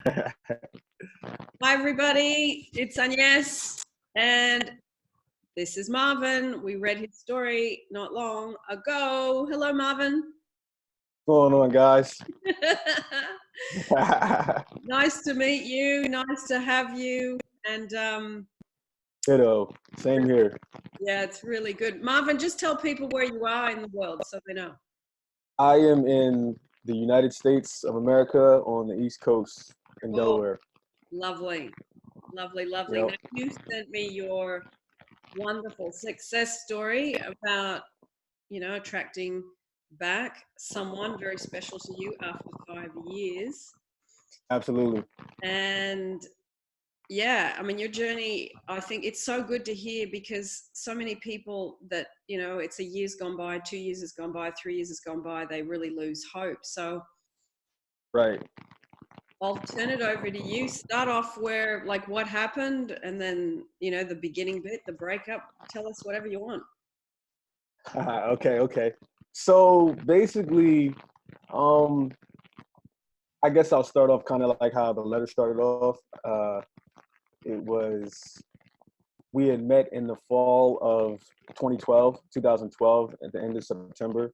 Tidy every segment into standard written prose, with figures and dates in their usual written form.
Hi, everybody. It's Agnes, and this is Marvin. We read his story not long ago. Hello, Marvin. What's going on, guys? Nice to meet you. Nice to have you. And Ditto. Same here. yeah, it's really good. Marvin, just tell people where you are in the world so they know. I am in the United States of America on the East Coast in Oh, Delaware. lovely. Lovely, lovely. Yep. Now, you sent me your wonderful success story about attracting back someone very special to you after 5 years. Absolutely. And yeah, I mean, your journey, I think it's so good to hear because so many people that, it's a year's gone by, 2 years has gone by, 3 years has gone by, they really lose hope. So Right. I'll turn it over to you. Start off where, like, what happened, and then, the beginning bit, the breakup. Tell us whatever you want. Okay. So basically, um, I guess I'll start off kind of like how the letter started off. It was we had met in the fall of 2012 at the end of September.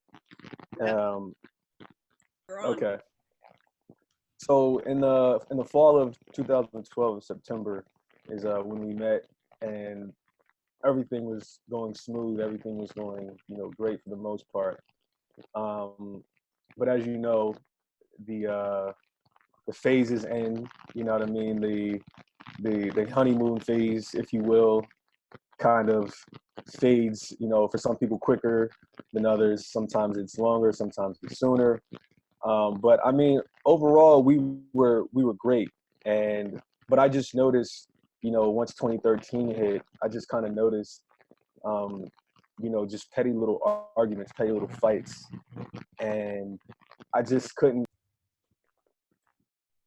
Um, You're on. okay. So in the fall of 2012, September is when we met, and everything was going smooth. Everything was going, great for the most part. Um, but as you know, the phases end. You know what I mean? The honeymoon phase, if you will, kind of fades. For some people quicker than others. Sometimes it's longer. Sometimes it's sooner. But I mean, overall, we were great, and but I just noticed, once 2013 hit, I just kind of noticed, um, just petty little arguments, petty little fights, and I just couldn't.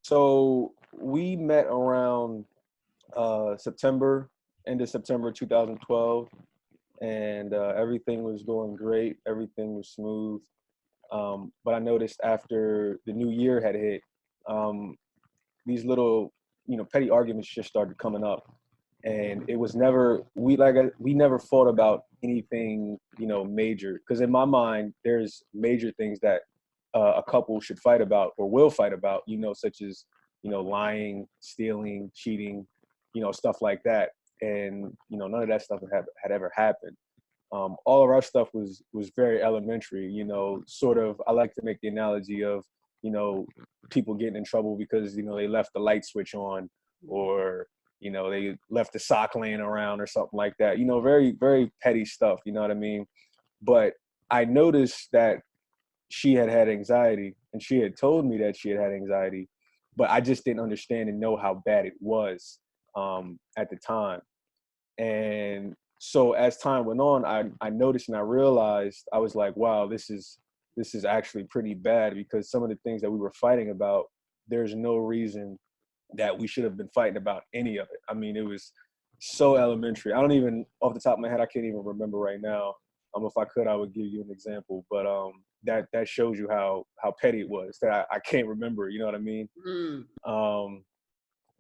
So we met around September, end of September 2012, and everything was going great. Everything was smooth. But I noticed after the new year had hit, um, these little, petty arguments just started coming up, and it was never we never fought about anything, major. Because in my mind, there's major things that a couple should fight about or will fight about, such as lying, stealing, cheating, stuff like that. And none of that stuff had ever happened. All of our stuff was very elementary. Sort of. I like to make the analogy of people getting in trouble because they left the light switch on, or they left the sock laying around or something like that. Very very petty stuff. You know what I mean? But I noticed that she had anxiety, and she had told me that she had anxiety, but I just didn't understand and know how bad it was at the time. And so as time went on, I noticed and I realized, I was like, wow, this is actually pretty bad, because some of the things that we were fighting about, there's no reason that we should have been fighting about any of it. I mean, it was so elementary. I don't even, off the top of my head, I can't even remember right now. If I could, I would give you an example, but that shows you how petty it was that I can't remember. You know what I mean? Mm. Um,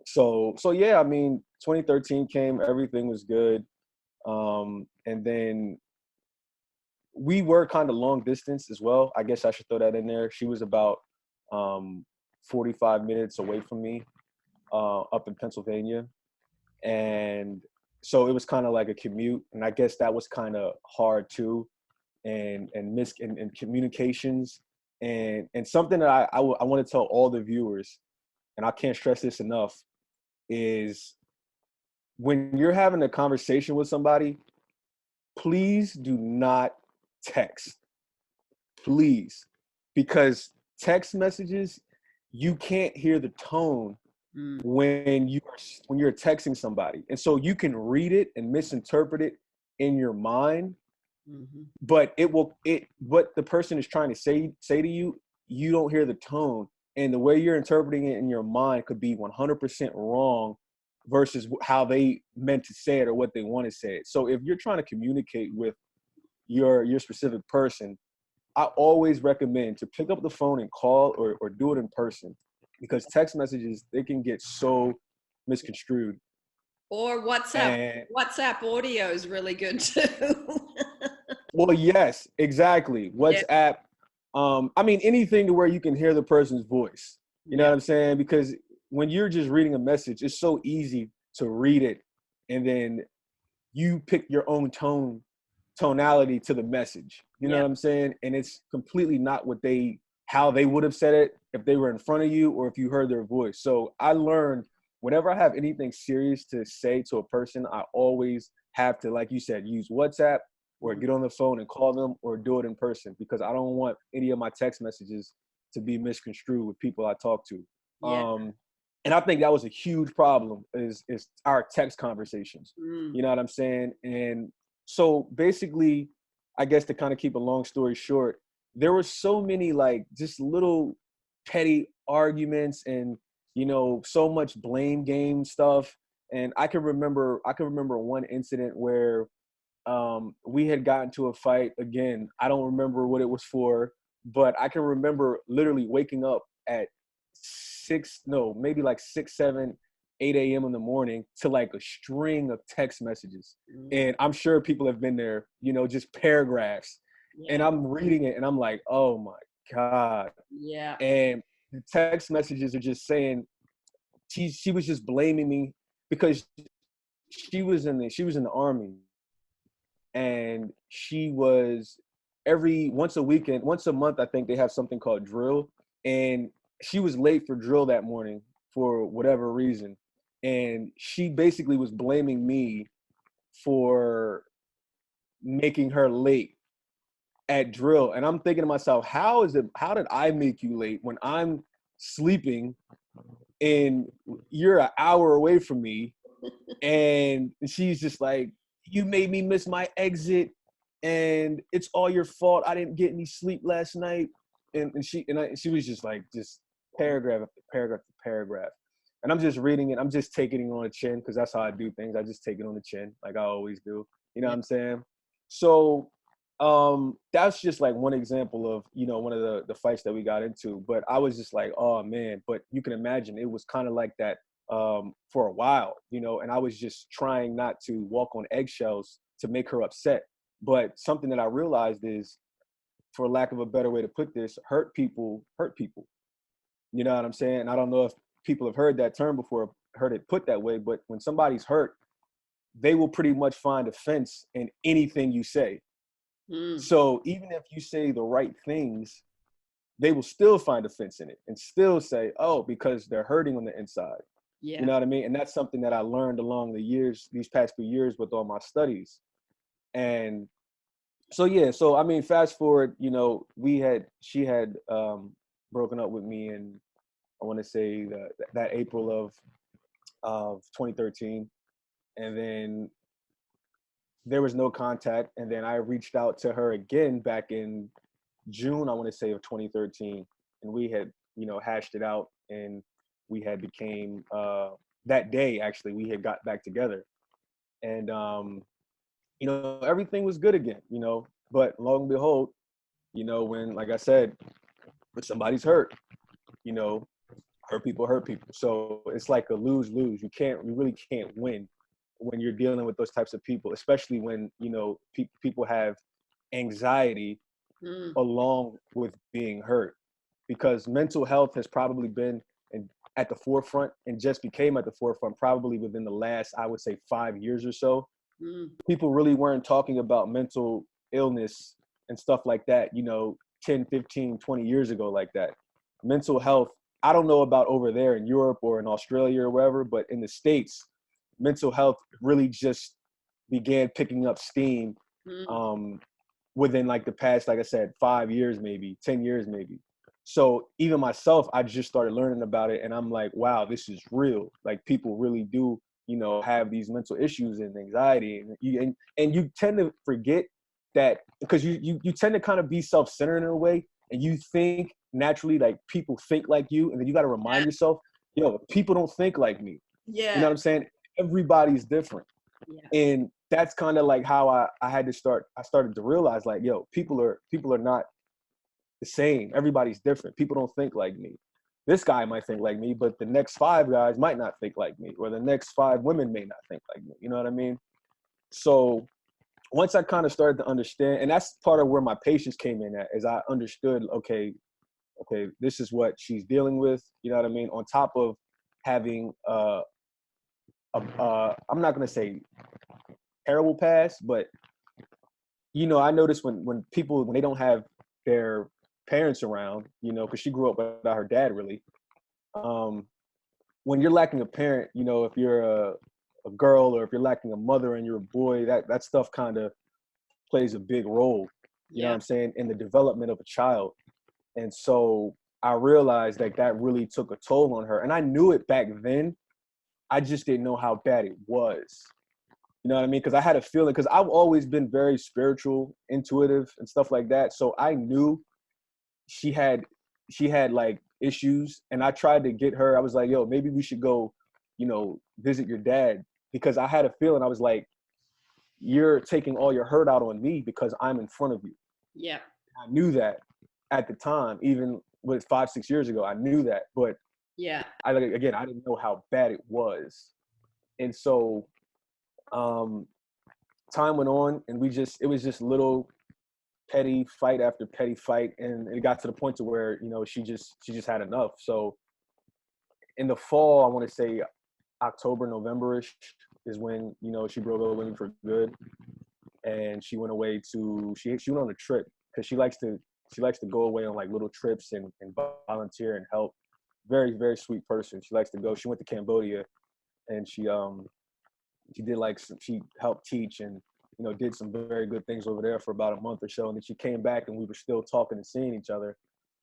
so yeah, I mean, 2013 came, everything was good, and then we were kind of long distance as well. I guess I should throw that in there. She was about um, 45 minutes away from me, up in Pennsylvania, and so it was kind of like a commute, and I guess that was kind of hard too, and communications, and something that I want to tell all the viewers, and I can't stress this enough, is when you're having a conversation with somebody, please do not text. Please. Because text messages, you can't hear the tone Mm. when you're texting somebody. And so you can read it and misinterpret it in your mind, Mm-hmm. but what the person is trying to say to you, you don't hear the tone. And the way you're interpreting it in your mind could be 100% wrong versus how they meant to say it or what they want to say it. So if you're trying to communicate with your specific person, I always recommend to pick up the phone and call, or do it in person. because text messages, they can get so misconstrued. Or WhatsApp. And WhatsApp audio is really good too. well, yes, exactly. Yeah. WhatsApp. I mean, anything to where you can hear the person's voice. You know Yeah. what I'm saying? Because when you're just reading a message, it's so easy to read it and then you pick your own tonality to the message. You know Yeah. what I'm saying? And it's completely not how they would have said it if they were in front of you or if you heard their voice. So I learned whenever I have anything serious to say to a person, I always have to, like you said, use WhatsApp or get on the phone and call them or do it in person, because I don't want any of my text messages to be misconstrued with people I talk to. Yeah. And I think that was a huge problem is our text conversations. Mm. You know what I'm saying? And so basically, I guess to kind of keep a long story short, there were so many like just little petty arguments and, you know, so much blame game stuff. And I can remember one incident where we had gotten to a fight again. I don't remember what it was for, but I can remember literally waking up at maybe like 6, 7, 8 a.m. in the morning to like a string of text messages. And I'm sure people have been there, you know, just paragraphs. Yeah. And I'm reading it and I'm like, oh my God. Yeah. And the text messages are just saying, she was just blaming me because she was in the army, and she was once a month, I think they have something called drill, and she was late for drill that morning for whatever reason. And she basically was blaming me for making her late at drill. And I'm thinking to myself, how did I make you late when I'm sleeping and you're an hour away from me? And she's just like, you made me miss my exit and it's all your fault. I didn't get any sleep last night. And she was just like, just paragraph after paragraph after paragraph. And I'm just reading it. I'm just taking it on the chin because that's how I do things. I just take it on the chin like I always do. You know what I'm saying? So that's just like one example of, you know, one of the fights that we got into. But I was just like, oh man. But you can imagine it was kind of like that for a while, you know, and I was just trying not to walk on eggshells to make her upset. But something that I realized is, for lack of a better way to put this, hurt people hurt people. You know what I'm saying? I don't know if people have heard that term before, heard it put that way, but when somebody's hurt, they will pretty much find offense in anything you say. So even if you say the right things, they will still find offense in it and still say, oh, because they're hurting on the inside. Yeah. You know what I mean? And that's something that I learned along these past few years with all my studies. And so, yeah, so I mean, fast forward, you know, she had broken up with me in, I want to say that April of 2013. And then there was no contact. And then I reached out to her again back in June, I want to say, of 2013. And we had, you know, hashed it out, and we had became, that day, actually, we had got back together. And, you know, everything was good again, you know, but lo and behold, you know, when, like I said, when somebody's hurt, you know, hurt people hurt people. So it's like a lose-lose. You really can't win when you're dealing with those types of people, especially when, you know, people have anxiety along with being hurt, because mental health has probably been at the forefront and just became at the forefront probably within the last, I would say, 5 years or so. People really weren't talking about mental illness and stuff like that, you know, 10, 15, 20 years ago like that. Mental health, I don't know about over there in Europe or in Australia or wherever, but in the States, mental health really just began picking up steam within like the past, like I said, 5 years, maybe 10 years, maybe. So even myself, I just started learning about it, and I'm like, wow, this is real. Like, people really do, you know, have these mental issues and anxiety, and you tend to forget that, because you tend to kind of be self-centered in a way, and you think naturally like people think like you, and then you got to remind yourself, people don't think like me. Yeah. You know what I'm saying? Everybody's different. Yeah. And that's kind of like how I started to realize, like, people are not the same. Everybody's different. People don't think like me. this guy might think like me, but the next 5 guys might not think like me, or the next 5 women may not think like me. You know what I mean? So once I kind of started to understand, and that's part of where my patience came in at, is I understood, okay, this is what she's dealing with. You know what I mean? On top of having, I'm not gonna say terrible past, but I noticed when people, when they don't have their parents around, because she grew up without her dad really. When you're lacking a parent, if you're a girl, or if you're lacking a mother and you're a boy, that stuff kind of plays a big role, you know what I'm saying, in the development of a child. And so I realized that really took a toll on her. And I knew it back then. I just didn't know how bad it was. You know what I mean? Because I had a feeling, because I've always been very spiritual, intuitive, and stuff like that. So I knew she had like issues, and I tried to get her. I was like, yo, maybe we should go, visit your dad, because I had a feeling. I was like, you're taking all your hurt out on me because I'm in front of you. Yeah. I knew that at the time, even with 5-6 years ago, I knew that. But yeah, I didn't know how bad it was. And so time went on, and it was just little petty fight after petty fight, and it got to the point to where she just had enough. So in the fall, I want to say October, November-ish, is when she broke up with me for good, and she went away to she went on a trip, because she likes to go away on like little trips and volunteer and help. Very, very sweet person. She likes to go. She went to Cambodia, and she did she helped teach, and did some very good things over there for about a month or so. And then she came back, and we were still talking and seeing each other.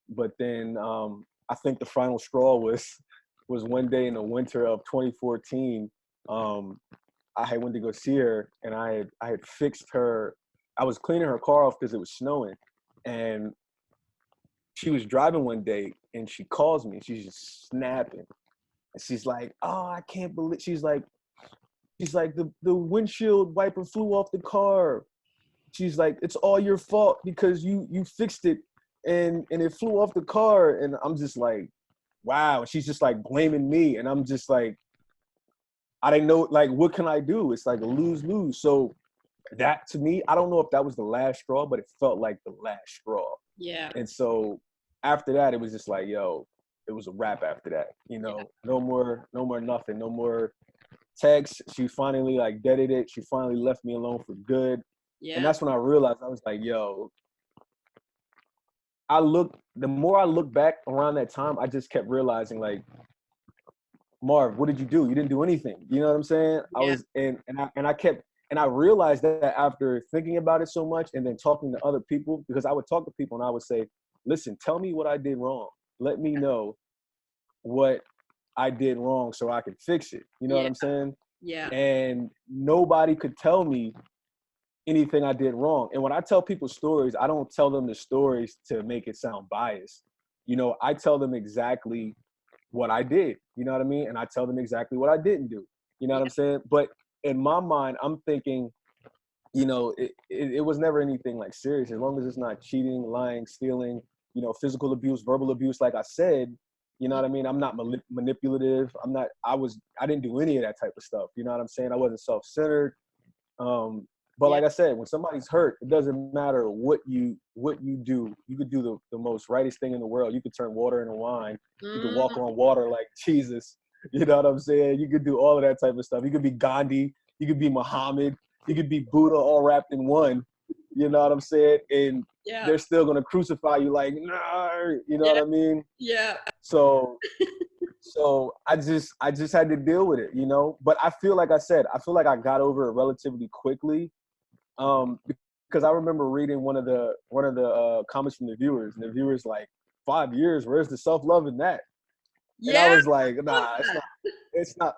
But then I think the final straw was one day in the winter of 2014. I had went to go see her, and I had fixed her. I was cleaning her car off because it was snowing, and she was driving one day, and she calls me. She's just snapping, and she's like, "Oh, I can't believe." She's like, the windshield wiper flew off the car. She's like, it's all your fault because you fixed it, and it flew off the car. And I'm just like, wow. She's just like blaming me, and I'm just like, I didn't know, like, what can I do? It's like a lose-lose. So that, to me, I don't know if that was the last straw, but it felt like the last straw. Yeah. And so after that, it was just like, yo, it was a wrap after that. No more nothing, no more text. She finally like deaded it. She finally left me alone for good. Yeah. And that's when I realized, I was like, yo, the more I look back around that time, I just kept realizing, like, Marv, what did you do? You didn't do anything. You know what I'm saying? Yeah. I realized that after thinking about it so much, and then talking to other people, because I would talk to people and I would say, listen, tell me what I did wrong. Let me know what I did wrong so I could fix it. You know what I'm saying? Yeah. And nobody could tell me anything I did wrong. And when I tell people stories, I don't tell them the stories to make it sound biased. I tell them exactly what I did. You know what I mean? And I tell them exactly what I didn't do. You know what I'm saying? But in my mind, I'm thinking, it was never anything like serious. As long as it's not cheating, lying, stealing, physical abuse, verbal abuse, like I said, you know what I mean? I'm not manipulative. I didn't do any of that type of stuff. You know what I'm saying? I wasn't self-centered. But like I said, when somebody's hurt, it doesn't matter what you do. You could do the most righteous thing in the world. You could turn water into wine. You could walk on water like Jesus. You know what I'm saying? You could do all of that type of stuff. You could be Gandhi. You could be Muhammad. You could be Buddha, all wrapped in one. You know what I'm saying? And they're still gonna crucify you like, nah. You know what I mean? Yeah. So I just had to deal with it, But I feel like I got over it relatively quickly, because I remember reading one of the comments from the viewers, and the viewers like, 5 years, where's the self-love in that? And I was like, nah, it's not.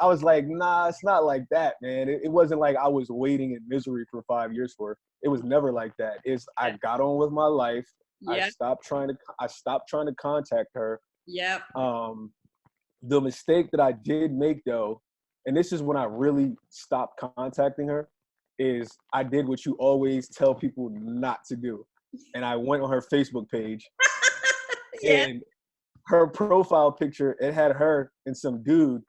I was like, nah, it's not like that, man. It wasn't like I was waiting in misery for 5 years for it. It was never like that. I got on with my life. I stopped trying to contact her. Yep. The mistake that I did make, though, and this is when I really stopped contacting her, is I did what you always tell people not to do. And I went on her Facebook page, and her profile picture, it had her and some dude.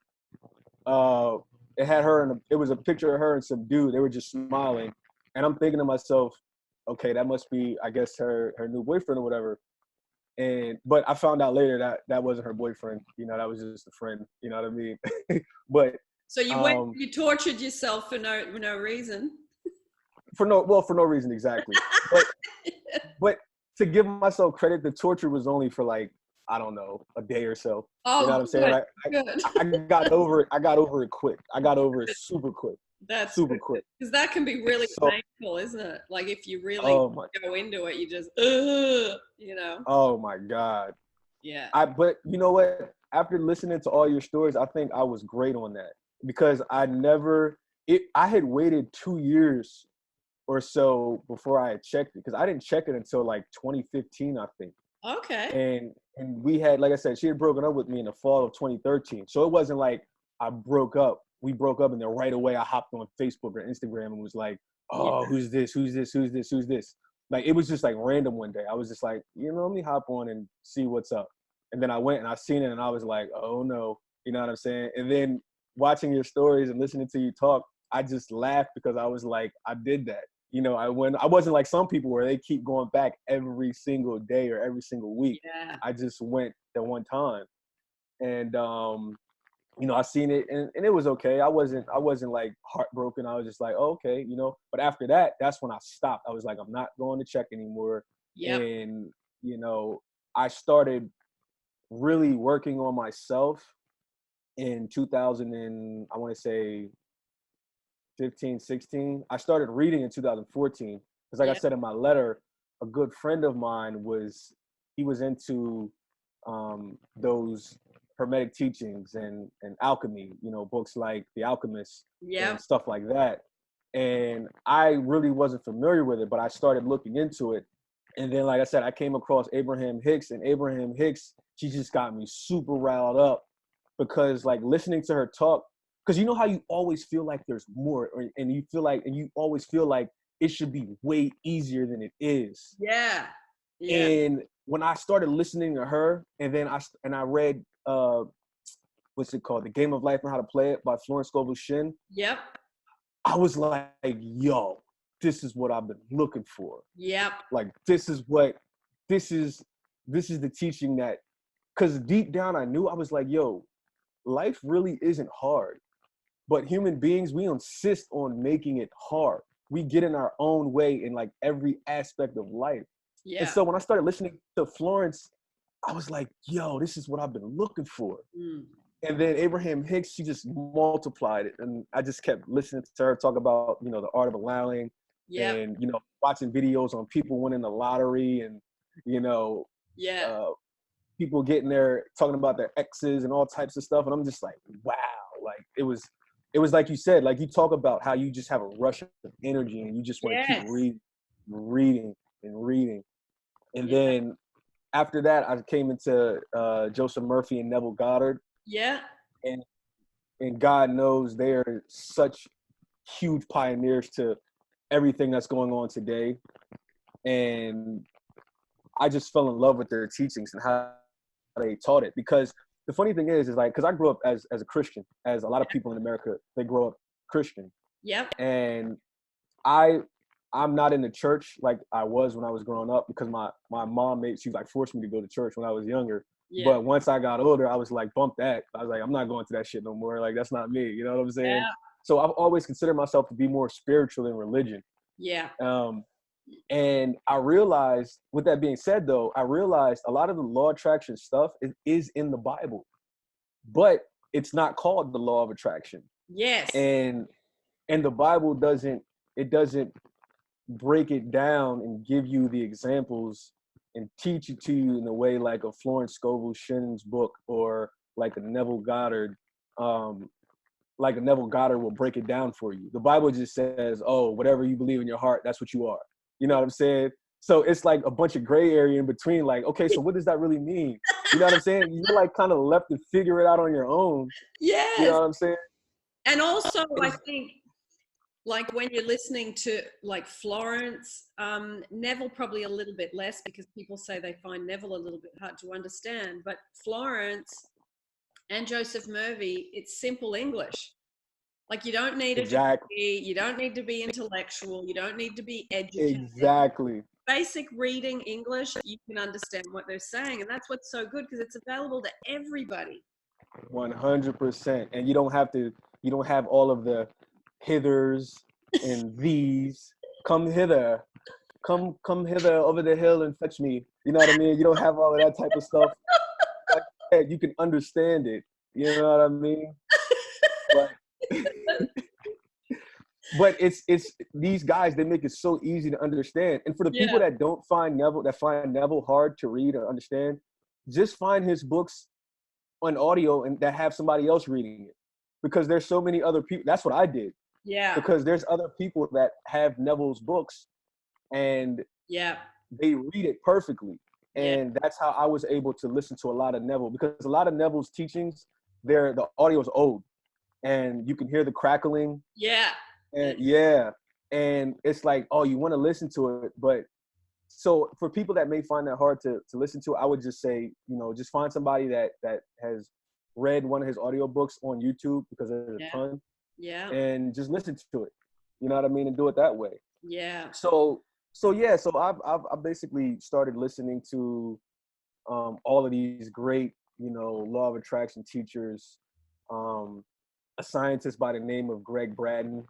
It had her and it was a picture of her and some dude. They were just smiling, and I'm thinking to myself, okay, that must be, I guess, her new boyfriend or whatever. But I found out later that that wasn't her boyfriend. You know, that was just a friend. You know what I mean? But So you tortured yourself for no reason. For no reason exactly. But to give myself credit, the torture was only for like, I don't know, a day or so. Oh, you know what I'm saying? I got over it. I got over it quick. I got over it super quick. That's super quick. Because that can be really painful, isn't it? Like if you really go into it, you just, you know. Oh my God. Yeah. But you know what? After listening to all your stories, I think I was great on that because I had waited 2 years or so before I had checked it because I didn't check it until like 2015, I think. Okay. And we had, like I said, she had broken up with me in the fall of 2013. So it wasn't like we broke up and then right away I hopped on Facebook or Instagram and was like, oh, yeah. Who's this? Like, it was just like random one day. I was just like, let me hop on and see what's up. And then I went and I seen it and I was like, oh no, you know what I'm saying? And then watching your stories and listening to you talk, I just laughed because I was like, I did that. I wasn't like some people where they keep going back every single day or every single week. Yeah. I just went at one time. And, I seen it and it was okay. I wasn't like heartbroken. I was just like, oh, okay, but after that, that's when I stopped. I was like, I'm not going to check anymore. Yep. And, I started really working on myself in 2000 and I want to say 15, 16. I started reading in 2014 because like I said in my letter, a good friend of mine was into those Hermetic teachings and alchemy, books like The Alchemist and stuff like that. And I really wasn't familiar with it, but I started looking into it. And then, like I said, I came across Abraham Hicks, and Abraham Hicks, she just got me super riled up because like listening to her talk, because you know how you always feel like there's more and you always feel like it should be way easier than it is. Yeah. And when I started listening to her and then I read what's it called? The Game of Life and How to Play It by Florence Scovel Shinn. Yep. I was like, yo, this is what I've been looking for. Yep. Like this is the teaching that, because deep down I knew, I was like, yo, life really isn't hard. But human beings, we insist on making it hard. We get in our own way in like every aspect of life. Yeah. And so when I started listening to Florence, I was like, yo, this is what I've been looking for. Mm. And then Abraham Hicks, she just multiplied it. And I just kept listening to her talk about, the art of allowing and, watching videos on people winning the lottery and, people getting there, talking about their exes and all types of stuff. And I'm just like, wow. Like it was like you said, like you talk about how you just have a rush of energy and you just want to keep reading. And then after that, I came into Joseph Murphy and Neville Goddard. Yeah. And God knows they're such huge pioneers to everything that's going on today. And I just fell in love with their teachings and how they taught it. Because the funny thing is like, because I grew up as a Christian, as a lot of people in America, they grow up Christian. Yep. And I'm not in the church like I was when I was growing up because my mom she like forced me to go to church when I was younger. Yeah. But once I got older, I was like, bump that. I was like, I'm not going to that shit no more. Like, that's not me. You know what I'm saying? Yeah. So I've always considered myself to be more spiritual than religion. Yeah. And I realized, with that being said, though, I realized a lot of the law of attraction stuff is in the Bible, but it's not called the law of attraction. Yes. And the Bible doesn't break it down and give you the examples and teach it to you in a way like a Florence Scovel Shinn's book or like a Neville Goddard. Like a Neville Goddard will break it down for you. The Bible just says, oh, whatever you believe in your heart, that's what you are. You know what I'm saying? So it's like a bunch of gray area in between. Like, okay, so what does that really mean? You know what I'm saying? You're like kind of left to figure it out on your own. Yes. You know what I'm saying? And also, I think, Like when you're listening to like Florence, Neville probably a little bit less because people say they find Neville a little bit hard to understand. But Florence and Joseph Murphy, it's simple English. Like you don't need a Exactly. degree, you don't need to be intellectual, you don't need to be educated. Exactly. Basic reading English, you can understand what they're saying, and that's what's so good because it's available to everybody. 100%. And you don't have all of the hithers and these. Come hither. Come hither over the hill and fetch me. You know what I mean? You don't have all of that type of stuff. Like that, you can understand it. You know what I mean? But but it's these guys, they make it so easy to understand. And for the people that don't find Neville hard to read or understand, just find his books on audio and that have somebody else reading it, because there's so many other people. That's what I did. Yeah. Because there's other people that have Neville's books and they read it perfectly. And that's how I was able to listen to a lot of Neville, because a lot of Neville's teachings, the audio is old and you can hear the crackling. And it's like, oh, you want to listen to it. But so for people that may find that hard to listen to, I would just say, just find somebody that has read one of his audiobooks on YouTube, because there's a ton. And just listen to it. You know what I mean? And do it that way. So I've basically started listening to all of these great, law of attraction teachers. A scientist by the name of Greg Braden.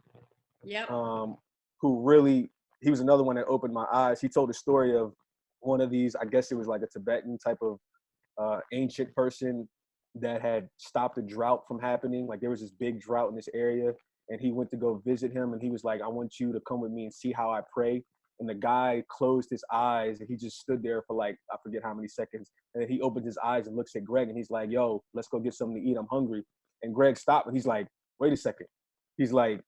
Who really, he was another one that opened my eyes. He told a story of one of these, I guess it was like a Tibetan type of ancient person that had stopped a drought from happening. Like there was this big drought in this area, and he went to go visit him, and he was like, I want you to come with me and see how I pray. And the guy closed his eyes, and he just stood there for like, I forget how many seconds. And then he opens his eyes and looks at Greg, and he's like, yo, let's go get something to eat. I'm hungry. And Greg stopped, and he's like, wait a second. He's like,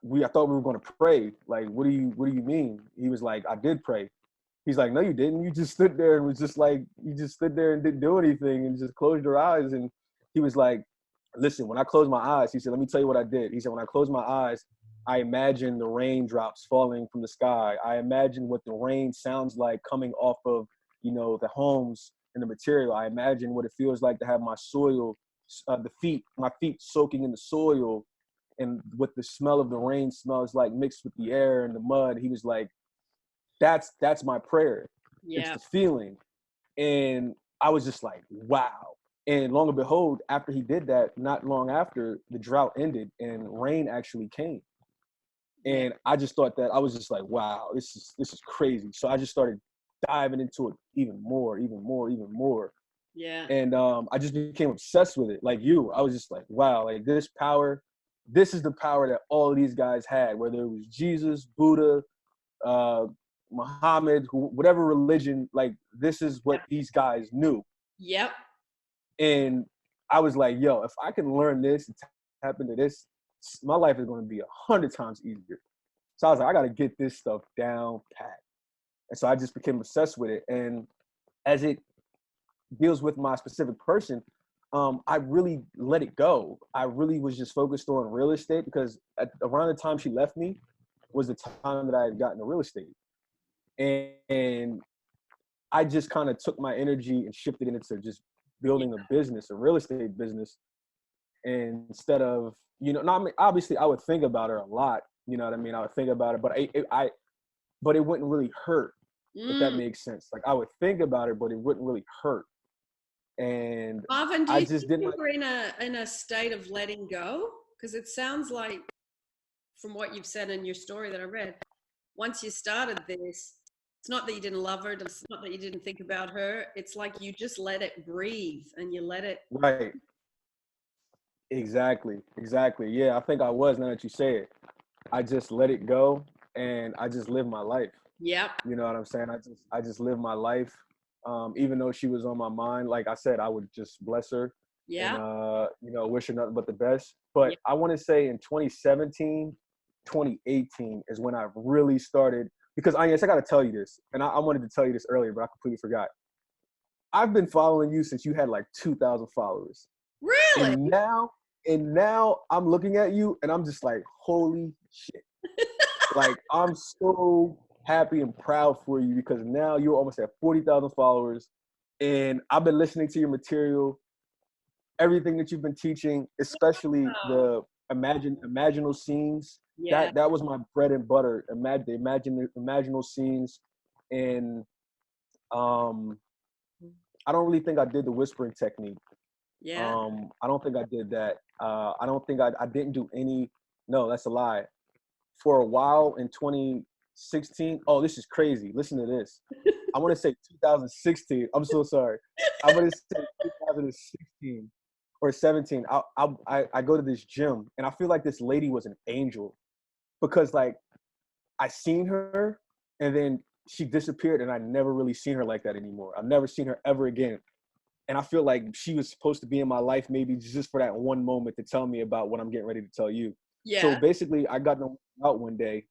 I thought we were going to pray. Like, what do you mean? He was like, I did pray. He's like, no, you didn't. You just stood there and was just like, you just stood there and didn't do anything and just closed your eyes. And he was like, listen, when I closed my eyes, he said, let me tell you what I did. He said, when I closed my eyes, I imagined the raindrops falling from the sky. I imagined what the rain sounds like coming off of, the homes and the material. I imagine what it feels like to have my soil, my feet soaking in the soil, and what the smell of the rain smells like mixed with the air and the mud. He was like, that's my prayer. It's the feeling. And I was just like, wow. And long and behold, after he did that, not long after, the drought ended and rain actually came. And I just thought that, I was just like, wow, this is crazy. So I just started diving into it even more. And I just became obsessed with it. Like you, I was just like, wow, like this is the power that all of these guys had, whether it was Jesus, Buddha, Muhammad, whatever religion, like this is what these guys knew. And I was like, yo, if I can learn this and tap into this, my life is going to be 100 times easier. So I was like, I got to get this stuff down pat. And so I just became obsessed with it. And as it deals with my specific person, I really let it go. I really was just focused on real estate, because around the time she left me was the time that I had gotten to real estate. And I just kind of took my energy and shifted it into just building a business, a real estate business. And instead of, obviously I would think about her a lot, you know what I mean? I would think about it, but it wouldn't really hurt, if that makes sense. Like I would think about it, but it wouldn't really hurt. And Marvin, do you think we're in a state of letting go? Because it sounds like, from what you've said in your story that I read, once you started this, it's not that you didn't love her, it's not that you didn't think about her. It's like you just let it breathe and you let it. Right. Exactly. Yeah, I think I was, now that you say it. I just let it go and I just live my life. You know what I'm saying? I just live my life. Even though she was on my mind, like I said, I would just bless her. And, wish her nothing but the best. But I want to say in 2017, 2018 is when I really started, because Agnes, I got to tell you this, and I wanted to tell you this earlier, but I completely forgot. I've been following you since you had like 2,000 followers. Really? And now, And now I'm looking at you and I'm just like, holy shit. Like, I'm so happy and proud for you because now you're almost at 40,000 followers. And I've been listening to your material, everything that you've been teaching, especially Wow. the imaginal scenes. Yeah. That was my bread and butter. Imaginal scenes. And I don't really think I did the whispering technique. Yeah. I don't think I did that. I don't think I didn't do any. No, that's a lie. For a while in 2016. Oh, this is crazy. Listen to this. I want to say 2016. I'm so sorry. I'm gonna say 2016 or 17. I go to this gym and I feel like this lady was an angel because like I seen her and then she disappeared and I never really seen her like that anymore. I've never seen her ever again. And I feel like she was supposed to be in my life maybe just for that one moment to tell me about what I'm getting ready to tell you. So Yeah. basically, I got out one day,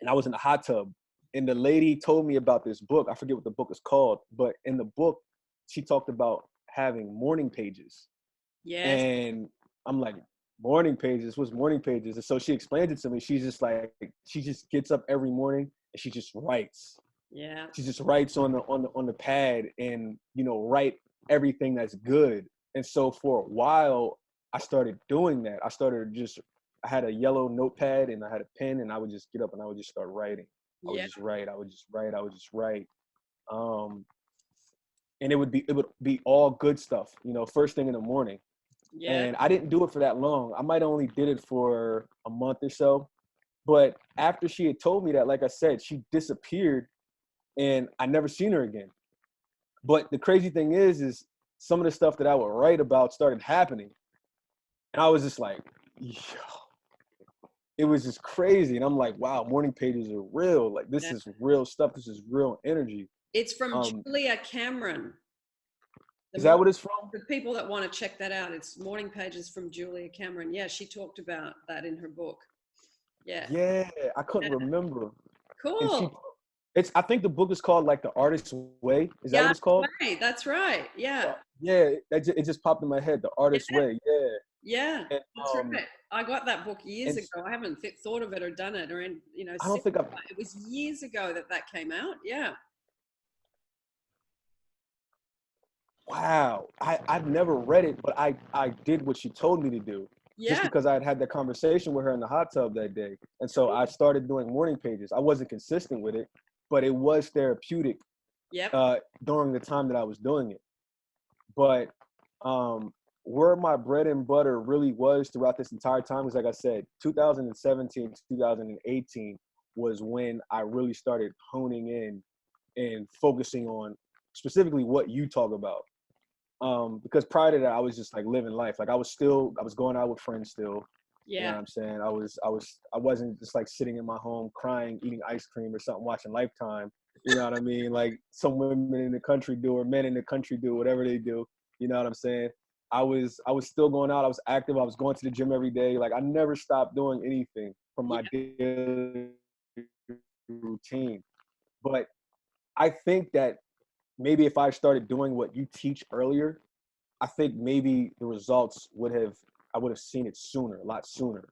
and I was in the hot tub, and the lady told me about this book. I forget what the book is called, but in the book, she talked about having morning pages, Yes. and I'm like, morning pages? What's morning pages? And so she explained it to me. She's just like, she just gets up every morning and she just writes. Yeah. She just writes on the pad and write everything that's good. And so for a while I started doing that. I had a yellow notepad and I had a pen and I would just get up and I would just start writing. I would Yeah. just write, I would just write, I would just write. Um and it would be all good stuff, first thing in the morning. Yeah. And I didn't do it for that long. I might only did it for a month or so. But after she had told me that, like I said, she disappeared and I never seen her again. But the crazy thing is some of the stuff that I would write about started happening. And I was just like, yo, it was just crazy. And I'm like, wow, morning pages are real. Like this Yeah. is real stuff. This is real energy. It's from Um, Julia Cameron. The is that morning, what it's from? the people that want to check that out, it's Morning Pages from Julia Cameron. Yeah, she talked about that in her book. Yeah. Yeah, I couldn't Yeah. remember. And Cool. I think the book is called like The Artist's Way. Is that what Yeah, it's called? right. That's right. Yeah. Yeah, it just popped in my head. The Artist's Yeah. Way. Yeah. Yeah. And That's right. I got that book years and ago. I haven't thought of it or done it or, I don't think I've it was years ago that came out. Yeah. Wow, I've never read it, but I did what she told me to do, just Yeah. because I had that conversation with her in the hot tub that day, and so I started doing morning pages. I wasn't consistent with it, but it was therapeutic Yep. during the time that I was doing it. But where my bread and butter really was throughout this entire time was, like I said, 2017, 2018 was when I really started honing in and focusing on specifically what you talk about. Because prior to that, I was just like living life. Like I was going out with friends still. You know Yeah. what I'm saying? I wasn't just like sitting in my home crying, eating ice cream or something, watching Lifetime. You know what I mean? Like some women in the country do, or men in the country do, whatever they do. You know what I'm saying? I was still going out. I was active. I was going to the gym every day. Like I never stopped doing anything from Yeah. my daily routine. But I think that maybe if I started doing what you teach earlier, I think maybe the results I would have seen it sooner, a lot sooner.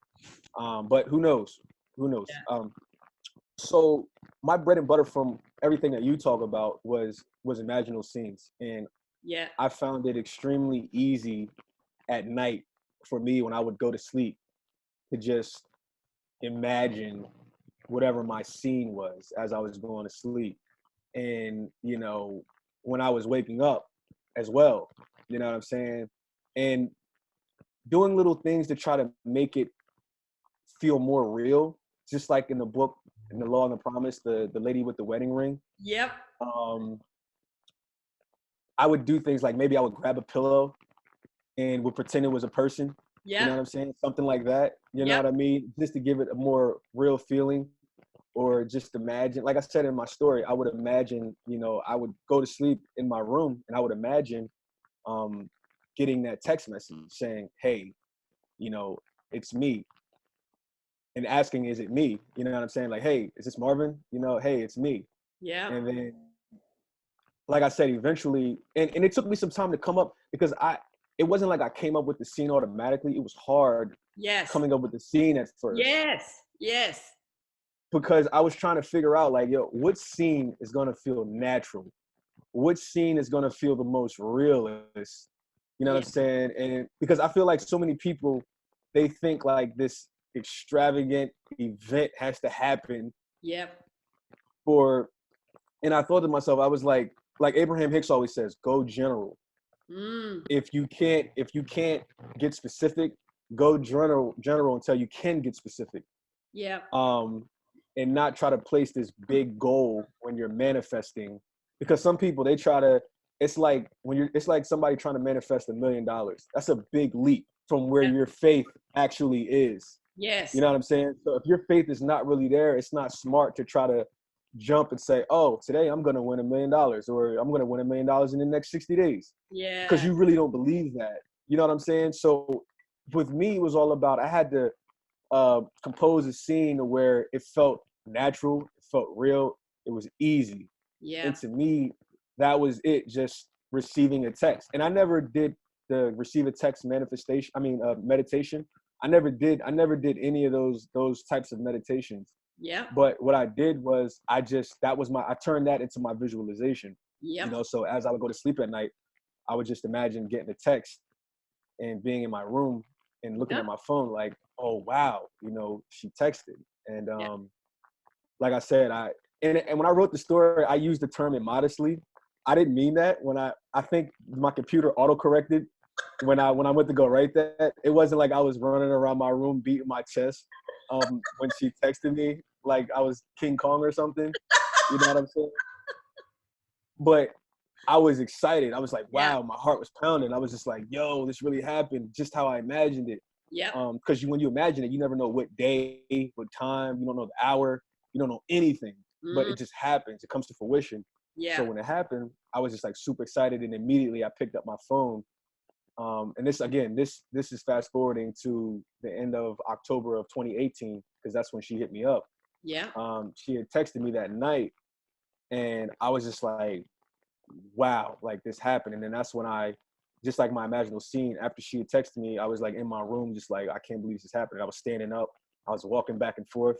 But who knows? Who knows? Yeah. So my bread and butter from everything that you talk about was imaginal scenes, and Yeah. I found it extremely easy at night for me when I would go to sleep to just imagine whatever my scene was as I was going to sleep. And when I was waking up as well, you know what I'm saying, and doing little things to try to make it feel more real, just like in the book, in The Law and the Promise, the lady with the wedding ring. Yep. um I would do things like maybe I would grab a pillow and would pretend it was a person, you know Yep. what I'm saying, something like that, you know Yep. what I mean, just to give it a more real feeling. Or just imagine, like I said in my story, I would imagine, I would go to sleep in my room and I would imagine um, getting that text message saying, hey, you know, it's me. And asking, is it me? You know what I'm saying? Like, hey, is this Marvin? Hey, it's me. Yep. And then, like I said, eventually, and it took me some time to come up because it wasn't like I came up with the scene automatically. It was hard Yes. coming up with the scene at first Yes. Yes. because I was trying to figure out like, yo, what scene is gonna feel natural? What scene is gonna feel the most realist? You know what Yeah. I'm saying? And because I feel like so many people, they think like this extravagant event has to happen Yep. for, and I thought to myself, I was like Abraham Hicks always says, go general. Mm. If you can't get specific, go general until you can get specific. Yep. And not try to place this big goal when you're manifesting, because some people they try to, it's like somebody trying to manifest $1,000,000. That's a big leap from where Yep. your faith actually is. Yes. You know what I'm saying? So if your faith is not really there, it's not smart to try to jump and say, oh, today I'm going to win $1,000,000 or I'm going to win $1,000,000 in the next 60 days. Because Yeah. you really don't believe that. You know what I'm saying? So with me, it was all about, I had to compose a scene where it felt natural, it felt real, it was easy. Yeah. And to me, that was it, just receiving a text. And I never did the receive a text manifestation, meditation. I never did any of those types of meditations. Yep. But what I did was I turned that into my visualization. Yep. So as I would go to sleep at night, I would just imagine getting a text and being in my room and looking Yep. at my phone like, oh wow, she texted. And Yep. like I said, and when I wrote the story, I used the term immodestly. I didn't mean that. I think my computer auto-corrected when I went to go write that. It wasn't like I was running around my room beating my chest when she texted me like I was King Kong or something. You know what I'm saying? But I was excited. I was like, Yeah. wow, my heart was pounding. I was just like, yo, this really happened, just how I imagined it. Yep. Because when you imagine it, you never know what day, what time, you don't know the hour, you don't know anything, but Mm. it just happens. It comes to fruition. So Yeah. when it happened, I was just like super excited, and immediately I picked up my phone. And this is fast forwarding to the end of October of 2018, because that's when she hit me up. Yeah. She had texted me that night, and I was just like, wow, like this happened. And then that's when just like my imaginal scene, after she had texted me, I was like in my room, just like, I can't believe this happened. I was standing up, I was walking back and forth.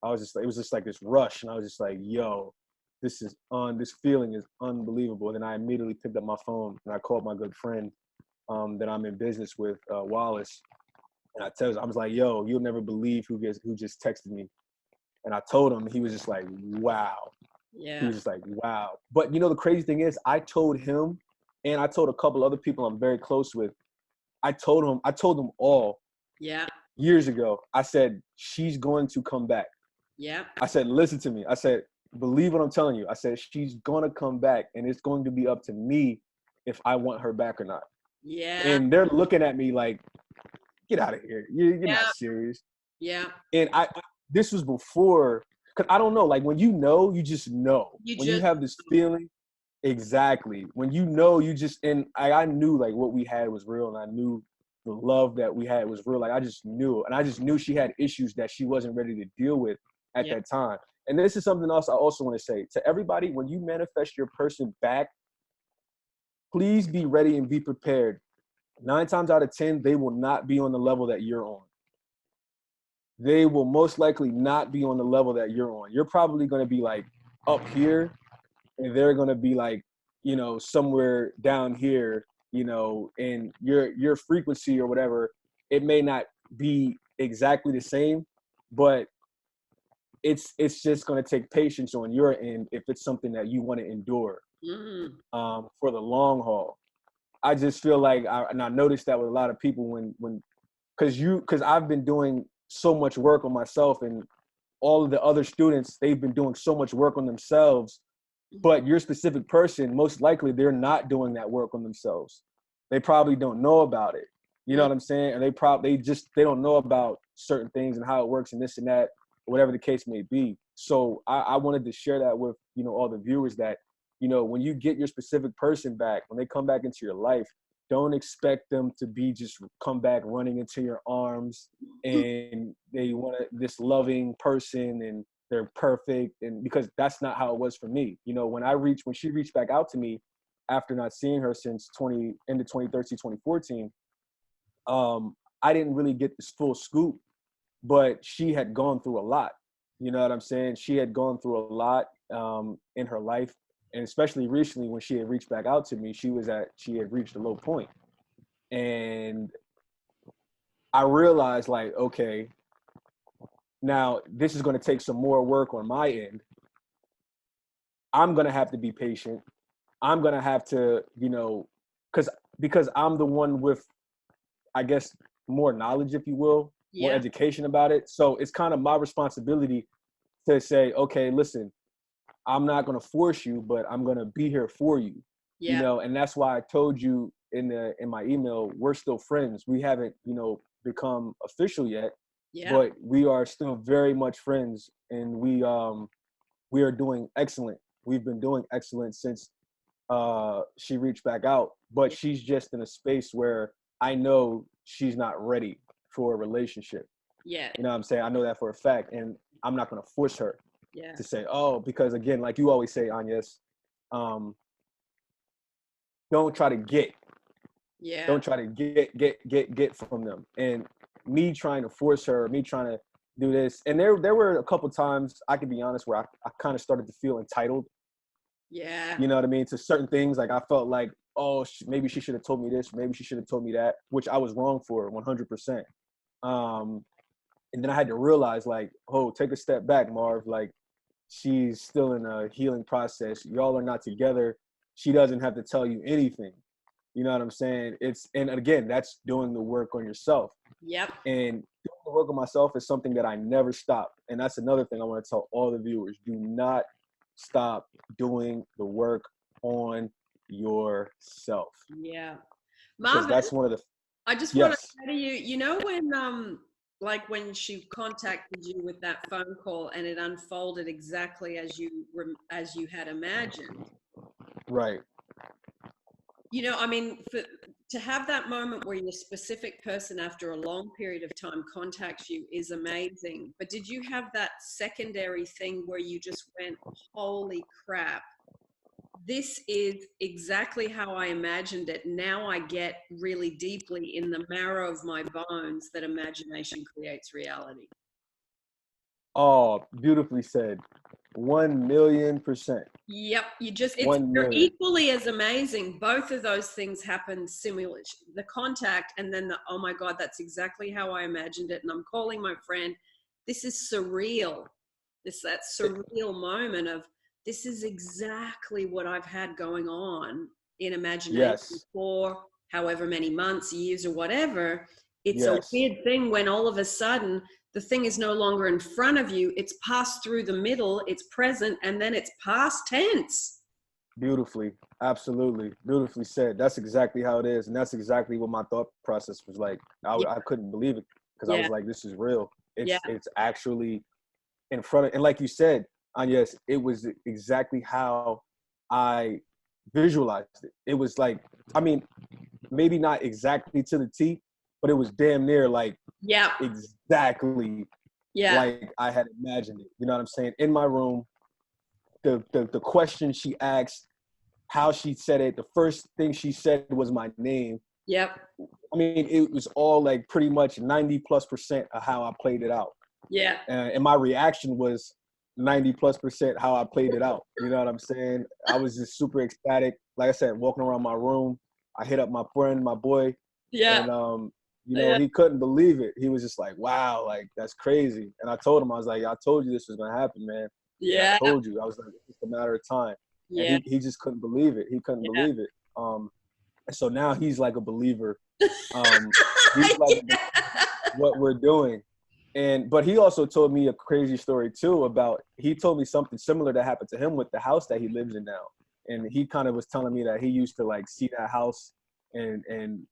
It was just like this rush. And I was just like, yo, this feeling is unbelievable. And then I immediately picked up my phone and I called my good friend that I'm in business with, Wallace. And I was like, yo, you'll never believe who just texted me. And I told him, he was just like, wow. He Yeah. was just like, wow. But the crazy thing is, I told him, and I told a couple other people I'm very close with. I told them all Yeah. years ago. I said, she's going to come back. Yeah. I said, listen to me. I said, believe what I'm telling you. I said, she's going to come back, and it's going to be up to me if I want her back or not. Yeah. And they're looking at me like, get out of here. You're Yeah. not serious. Yeah. And this was before, because I don't know, like when you just know. When you have this feeling, exactly. When and I knew like what we had was real, and I knew the love that we had was real. Like I just knew, and I just knew she had issues that she wasn't ready to deal with at that time. And this is something else I also want to say to everybody: when you manifest your person back, please be ready and be prepared. 9 times out of 10, they will not be on the level that you're on. They will most likely not be on the level that you're on. You're probably going to be like up here, and they're going to be like, somewhere down here, and your frequency or whatever, it may not be exactly the same, but it's just going to take patience on your end if it's something that you want to endure for the long haul. I just feel like, and I noticed that with a lot of people because I've been doing so much work on myself, and all of the other students, they've been doing so much work on themselves, but your specific person, most likely they're not doing that work on themselves. They probably don't know about it. You know what I'm saying? And they don't know about certain things and how it works and this and that, whatever the case may be. So I wanted to share that with, all the viewers that, when you get your specific person back, when they come back into your life, don't expect them to be just come back running into your arms and they want this loving person and they're perfect. And because that's not how it was for me. When she reached back out to me after not seeing her since end of 2013, 2014, I didn't really get this full scoop, but she had gone through a lot. You know what I'm saying? She had gone through a lot in her life, and especially recently when she had reached back out to me, she had reached a low point. And I realized, like, okay, now this is going to take some more work on my end. I'm going to have to be patient. I'm going to have to, because I'm the one with, I guess, more knowledge, if you will, more education about it. So it's kind of my responsibility to say, okay, listen, I'm not going to force you, but I'm going to be here for you. And that's why I told you in my email, we're still friends. We haven't, become official yet, but we are still very much friends, and we are doing excellent. We've been doing excellent since she reached back out, but she's just in a space where I know she's not ready for a relationship. You know what I'm saying? I know that for a fact, and I'm not going to force her to say, oh, because again, like you always say, Agnes, don't try to get. Don't try to get from them. And me trying to force her, me trying to do this. And there were a couple times, I can be honest, where I kind of started to feel entitled. You know what I mean? To certain things, like I felt like, oh, maybe she should have told me this, maybe she should have told me that, which I was wrong for 100%. And then I had to realize, like, oh, take a step back, Marv. Like, she's still in a healing process. Y'all are not together. She doesn't have to tell you anything. You know what I'm saying? And again, that's doing the work on yourself. And doing the work on myself is something that I never stop. And that's another thing I want to tell all the viewers. Do not stop doing the work on yourself. Marvin, that's one of the I just want to say to you, when like when she contacted you with that phone call and it unfolded exactly as you had imagined. Right. I mean, to have that moment where your specific person after a long period of time contacts you is amazing. But did you have that secondary thing where you just went, holy crap, this is exactly how I imagined it. Now I get really deeply in the marrow of my bones that imagination creates reality. Oh, beautifully said. 1,000,000%. Yep. You're equally as amazing. Both of those things happen simultaneously. The contact and then oh my God, that's exactly how I imagined it. And I'm calling my friend. This is surreal. That surreal moment of this is exactly what I've had going on in imagination for however many months, years, or whatever. It's a weird thing when all of a sudden the thing is no longer in front of you. It's passed through the middle, it's present, and then it's past tense. Beautifully. Absolutely. Beautifully said. That's exactly how it is. And that's exactly what my thought process was like. I couldn't believe it because I was like, this is real. It's actually in front of, and like you said, Agnes, it was exactly how I visualized it. It was like, I mean, maybe not exactly to the T, but it was damn near like exactly like I had imagined it. You know what I'm saying? In my room, the question she asked, how she said it, the first thing she said was my name. I mean, it was all like pretty much 90+% of how I played it out. And my reaction was 90+% how I played it out. You know what I'm saying? I was just super ecstatic. Like I said, walking around my room, I hit up my friend, my boy, and he couldn't believe it. He was just like, "Wow, like that's crazy." And I told him, I was like, "I told you this was gonna happen, man. I told you." I was like, "It's just a matter of time." And he just couldn't believe it. He couldn't believe it. And so now he's like a believer. He's like what we're doing. But he also told me a crazy story too he told me something similar that happened to him with the house that he lives in now. And he kind of was telling me that he used to like see that house and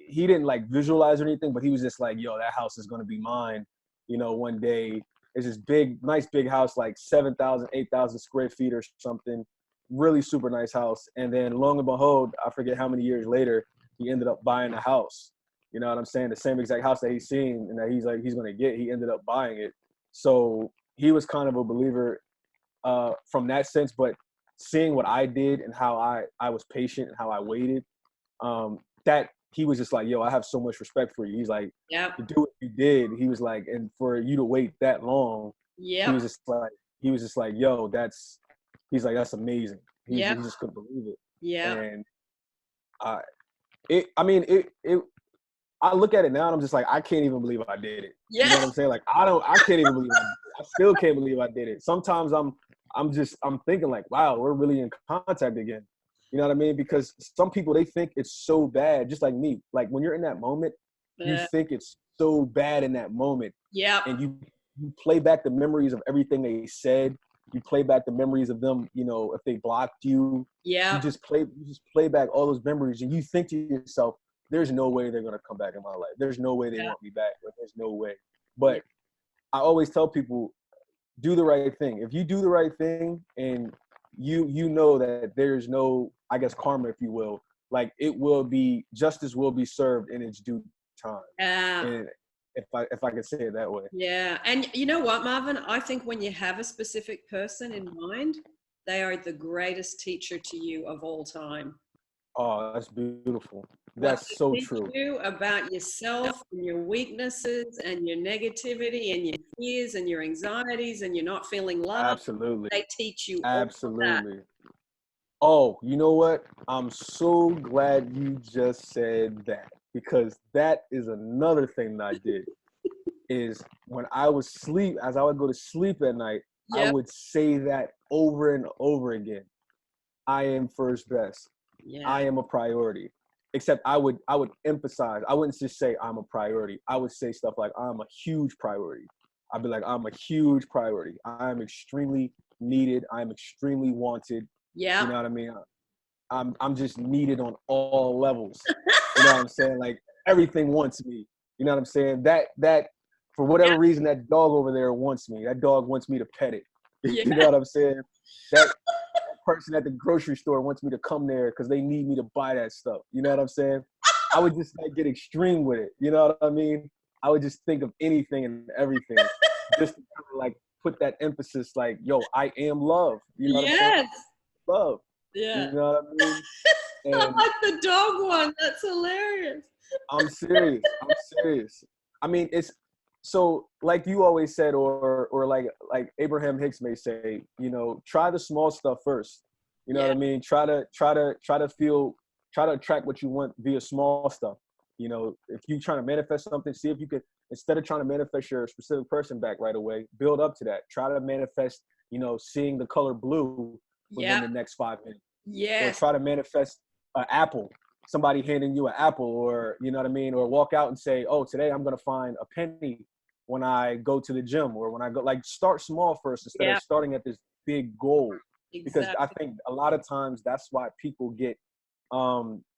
he didn't like visualize or anything, but he was just like, yo, that house is going to be mine. One day. It's this nice big house, like 7,000, 8,000 square feet or something. Really super nice house. And then long and behold, I forget how many years later, he ended up buying a house. You know what I'm saying? The same exact house that he's seen and that he's going to get, he ended up buying it. So he was kind of a believer from that sense. But seeing what I did and how I was patient and how I waited, that he was just like, yo, I have so much respect for you. He's like, Yep. to do what you did, he was like, and for you to wait that long, he Yep. was just like, yo, he's like, that's amazing. He Yep. just couldn't believe it. Yep. And I look at it now and I'm just like, I can't even believe I did it. You know what Yeah. I'm saying? Like, I can't even believe I still can't believe I did it. Sometimes I'm thinking like, wow, we're really in contact again. You know what I mean? Because some people, they think it's so bad, just like me. Like when you're in that moment, you think it's so bad in that moment. Yep. And you play back the memories of everything they said. You play back the memories of them, you know, if they blocked you. You Yep. just play back all those memories and you think to yourself, there's no way they're gonna come back in my life. There's no way they want me back. Like, there's no way. But I always tell people, do the right thing. If you do the right thing and you know that there's no, I guess, karma, if you will, like justice will be served in its due time. And if I could say it that way. Yeah. And you know what, Marvin? I think when you have a specific person in mind, they are the greatest teacher to you of all time. Oh, that's beautiful. What That's they so teach true. you about yourself and your weaknesses and your negativity and your fears and your anxieties and you're not feeling love, Absolutely. they teach you all of that. Absolutely. Oh, you know what? I'm so glad you just said that, because that is another thing that I did. Is when I would sleep, as I would go to sleep at night, I Yep. would say that over and over again. I am first best. Yeah. I am a priority. Except I would emphasize, I wouldn't just say I'm a priority. I would say stuff like I'm a huge priority. I'd be like, I'm a huge priority. I'm extremely needed. I'm extremely wanted. You know Yeah. what I mean? I'm just needed on all levels. You know what I'm saying? Like everything wants me. You know what I'm saying? That for whatever reason, that dog over there wants me. That dog wants me to pet it. Yeah. You know what I'm saying? That person at the grocery store wants me to come there because they need me to buy that stuff. You know what I'm saying? I would just like get extreme with it. You know what I mean? I would just think of anything and everything just to kind of like put that emphasis like, yo, I am love. You know what I'm saying? Yes. Love. Yeah. You know what I mean? I And like the dog one. That's hilarious. I'm serious. I'm serious. I mean, it's so like you always said, or like Abraham Hicks may say, you know, try the small stuff first. You know what Yeah. I mean? Try to attract what you want via small stuff. You know, if you're trying to manifest something, see if you could, instead of trying to manifest your specific person back right away, build up to that. Try to manifest, you know, seeing the color blue within Yeah. the next 5 minutes, or Yes. try to manifest an apple, somebody handing you an apple, or you know what I mean, or walk out and say, oh, today I'm going to find a penny when I go to the gym, or when I go, like, start small first instead Yeah. of starting at this big goal. Because I Exactly. think a lot of times that's why people get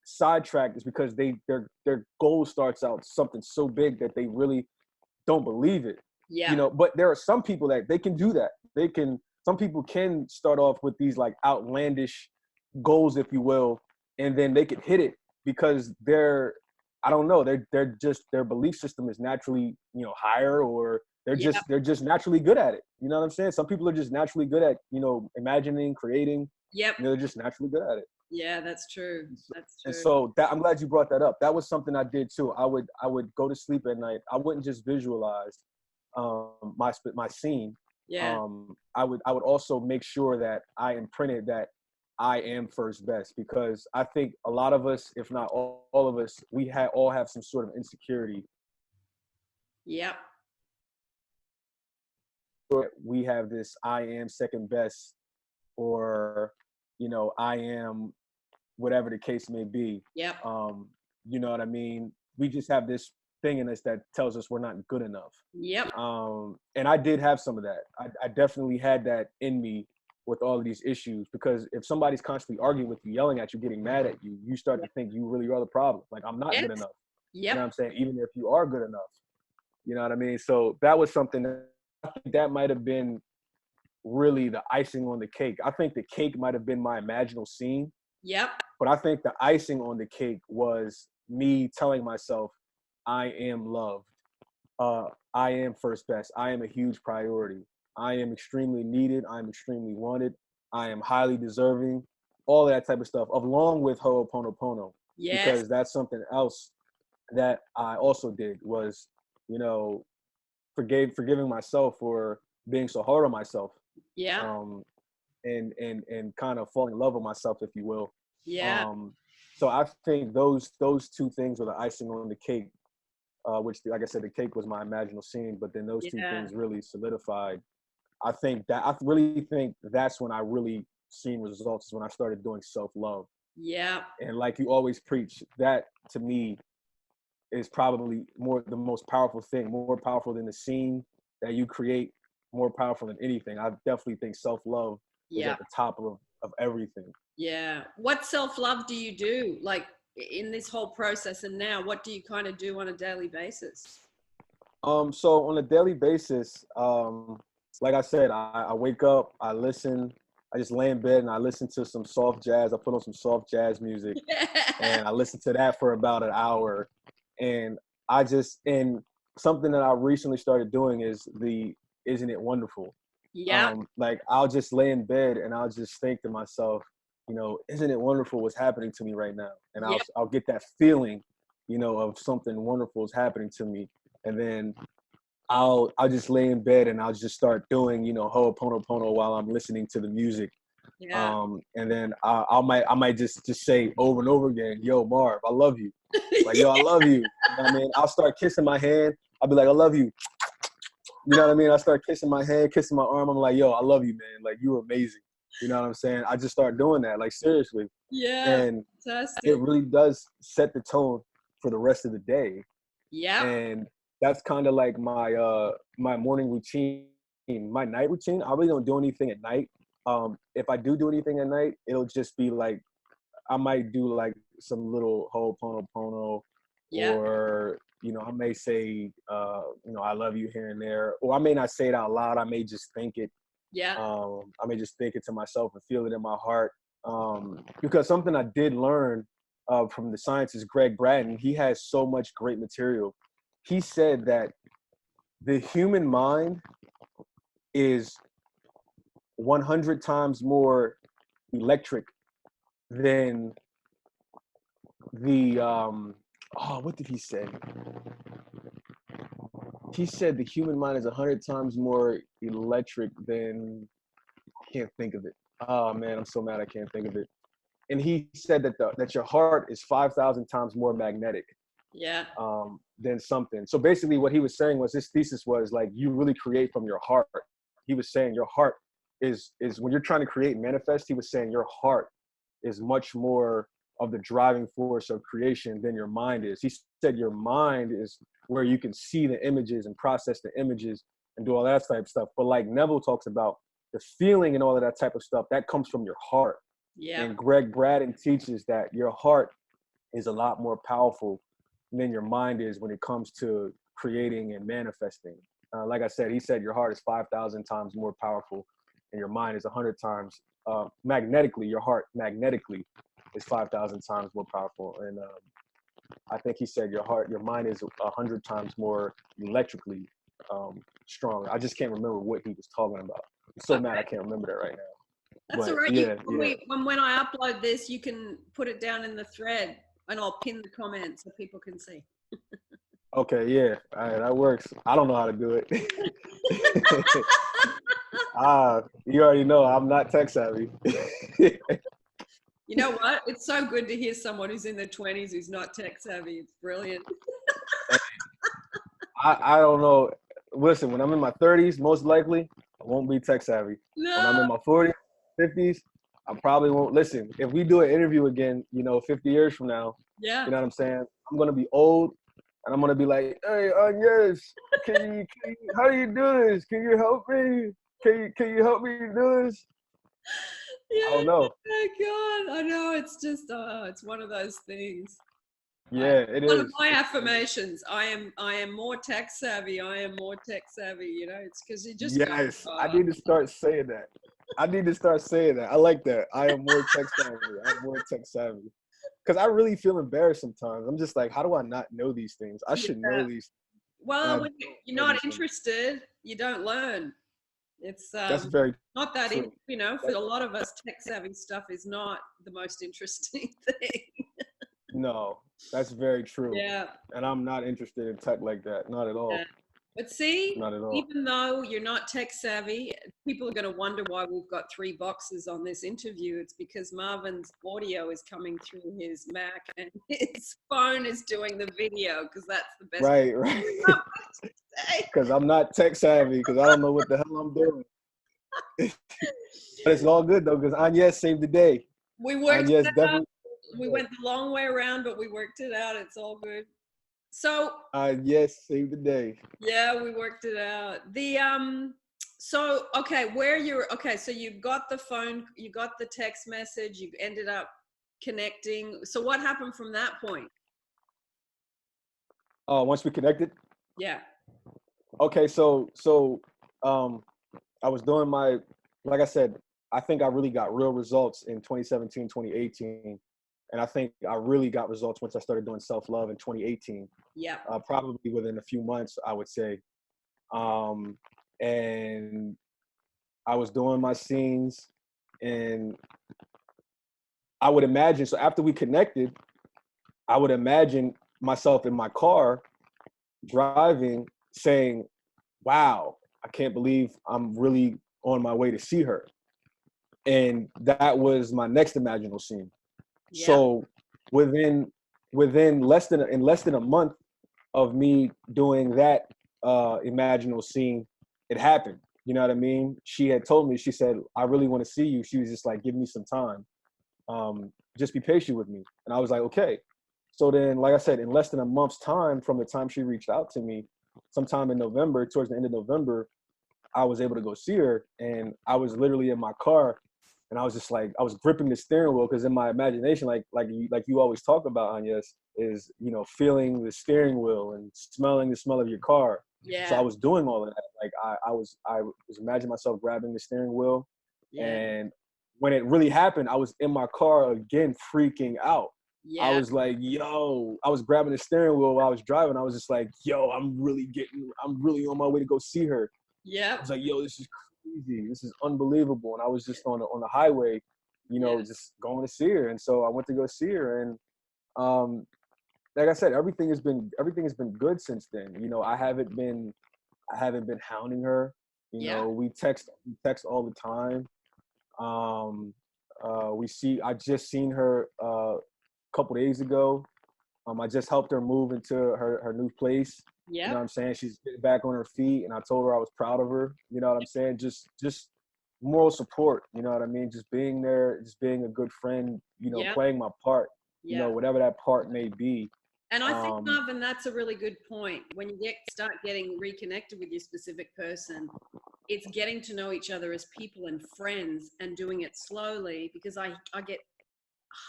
sidetracked, is because their goal starts out something so big that they really don't believe it. You Yeah. know, but there are some people that they can do that. Some people can start off with these like outlandish goals, if you will, and then they could hit it because I don't know, they're just, their belief system is naturally, you know, higher, or Yeah. they're just naturally good at it. You know what I'm saying? Some people are just naturally good at, you know, imagining, creating. Yep. You know, they're just naturally good at it. Yeah, that's true. That's And true. so that, I'm glad you brought that up. That was something I did too. I would go to sleep at night. I wouldn't just visualize my scene. Yeah. I would also make sure that I imprinted that I am first best, because I think a lot of us, if not all of us, we all have some sort of insecurity. Yep. We have this I am second best, or you know, I am whatever the case may be. Yep. You know what I mean? We just have this thing in us that tells us we're not good enough. Yep. And I did have some of that. I definitely had that in me with all of these issues, because if somebody's constantly arguing with you, yelling at you, getting mad at you, you start to think you really are the problem. Like, I'm not Yes. good enough. You know what Yep. I'm saying? Even if you are good enough. You know what I mean? So that was something that I think that might have been really the icing on the cake. I think the cake might have been my imaginal scene, Yep. but I think the icing on the cake was me telling myself, I am loved. I am first best. I am a huge priority. I am extremely needed. I'm extremely wanted. I am highly deserving, all that type of stuff, along with Ho'oponopono, Yes. because that's something else that I also did was, you know, forgiving myself for being so hard on myself, Yeah. um, and kind of falling in love with myself, if you will. Yeah. Um, so I think those two things were the icing on the cake, which, like I said, the cake was my imaginal scene, but then those two Yeah. things really solidified. I really think that's when I really seen results, is when I started doing self-love. Yeah. And like you always preach, that to me is probably the most powerful thing, more powerful than the scene that you create, more powerful than anything. I definitely think self-love is Yeah. at the top of everything. Yeah. What self-love do you do, like in this whole process? And now, what do you kind of do on a daily basis? So on a daily basis, like I said, I wake up, I just lay in bed and I listen to some soft jazz. I put on some soft jazz music and I listen to that for about an hour. And and something that I recently started doing is the Isn't It Wonderful? Yeah. Like I'll just lay in bed and I'll just think to myself, isn't it wonderful what's happening to me right now? And Yeah. I'll get that feeling, of something wonderful is happening to me. And then I'll just lay in bed and I'll just start doing, Ho'oponopono while I'm listening to the music. Yeah. And then I might just say over and over again, yo, Marv, I love you. Like, yo, I love you. You know what I mean? I'll start kissing my hand. I'll be like, I love you. You know what I mean? I start kissing my hand, kissing my arm. I'm like, yo, I love you, man. Like, you're amazing. You know what I'm saying? I just start doing that, like, seriously. Yeah. And it Fantastic. really does set the tone for the rest of the day. Yeah. And that's kind of like my morning routine. My night routine, I really don't do anything at night. If I do anything at night, it'll just be like I might do like some little Ho'oponopono, Yeah. or I may say I love you here and there, or I may not say it out loud. I may just think it. Yeah. I may just think it to myself and feel it in my heart. Because something I did learn from the scientist Greg Braden, he has so much great material. He said that the human mind is 100 times more electric than the what did he say? He said the human mind is 100 times more electric than, I can't think of it. Oh man, I'm so mad I can't think of it. And he said that that your heart is 5,000 times more magnetic Yeah. than something. So basically what he was saying was, his thesis was like, you really create from your heart. He was saying your heart is when you're trying to create and manifest, he was saying your heart is much more of the driving force of creation than your mind is. He said your mind is where you can see the images and process the images and do all that type of stuff. But like Neville talks about, the feeling and all of that type of stuff, that comes from your heart. Yeah. And Greg Braden teaches that your heart is a lot more powerful than your mind is when it comes to creating and manifesting. Like I said, he said your heart is 5,000 times more powerful and your mind is 100 times magnetically. Your heart magnetically is 5,000 times more powerful. And I think he said your mind is 100 times more electrically stronger. I just can't remember what he was talking about. I'm so mad I can't remember that right now. That's all But right. yeah, When I upload this, you can put it down in the thread and I'll pin the comments so people can see. Okay, yeah, all right, that works. I don't know how to do it. You already know I'm not tech savvy. You know what? It's so good to hear someone who's in their 20s who's not tech savvy. It's brilliant. I don't know. Listen, when I'm in my 30s, most likely I won't be tech savvy. When I'm No. in my 40s, 50s, I probably won't. Listen, if we do an interview again, 50 years from now, Yeah. you know what I'm saying? I'm gonna be old, and I'm gonna be like, "Hey, Agnes, how do you do this? Can you help me? Can you help me do this?" I Yeah. don't know. Oh God. I know. It's just, it's one of those things. Yeah, it One of is. my affirmations. I am more tech savvy. I am more tech savvy. It's because you just go. Yes, I need to start saying that. I need to start saying that. I like that. I am more tech savvy. I'm more tech savvy. Because I really feel embarrassed sometimes. I'm just like, how do I not know these things? I should Yeah. know these. And I Well, when don't you're know not these things. interested, you don't learn. It's That's very not that, true. you know, for a lot of us, tech savvy stuff is not the most interesting thing. No, that's very true. Yeah. And I'm not interested in tech like that. Not at Yeah. all. But see, Not at all. even though you're not tech savvy, people are going to wonder why we've got 3 boxes on this interview. It's because Marvin's audio is coming through his Mac and his phone is doing the video, because that's the best Right, right. way to say. Because I'm not tech savvy, because I don't know what the hell I'm doing. But it's all good though, because Agnes saved the day. We worked Agnes it out. definitely. We went the long way around, but we worked it out. It's all good. So Agnes saved the day. yeah, we worked it out. So okay, so you got the phone, you got the text message, you ended up connecting. So what happened from that point? Once we connected. Yeah. Okay, so I was doing my, like I said, I think I really got real results in 2017, 2018. And I think I really got results once I started doing self-love in 2018. Yeah. Probably within a few months, I would say. And I was doing my scenes, and I would imagine, so after we connected, I would imagine myself in my car driving saying, wow, I can't believe I'm really on my way to see her. And that was my next imaginal scene. Yeah. So within less than a month of me doing that imaginal scene, it happened. You know what I mean? She had told me, she said, I really want to see you. She was just like, give me some time. Just be patient with me. And I was like, okay. So then, like I said, in less than a month's time from the time she reached out to me, sometime in November, towards the end of November, I was able to go see her. And I was literally in my car, and I was just like, I was gripping the steering wheel, because in my imagination, like you always talk about, Agnes, is, you know, feeling the steering wheel and smelling the smell of your car. Yeah. So I was doing all of that. Like I was imagining myself grabbing the steering wheel. Yeah. And when it really happened, I was in my car again, freaking out. Yeah. I was like, yo, I was grabbing the steering wheel while I was driving. I was just like, yo, I'm really on my way to go see her. Yeah. I was like, yo, this is crazy. This is unbelievable. And I was just on the highway, you know, just going to see her. And so I went to go see her. And like I said, everything has been good since then. You know, I haven't been hounding her. You know, we text all the time. I just seen her a couple days ago. I just helped her move into her new place. Yeah. You know what I'm saying? She's getting back on her feet, and I told her I was proud of her. You know what I'm saying? Just moral support. You know what I mean? Just being there, just being a good friend. You know, playing my part. You know, whatever that part may be. And I think, Marvin, that's a really good point. When you start getting reconnected with your specific person, it's getting to know each other as people and friends, and doing it slowly, because I get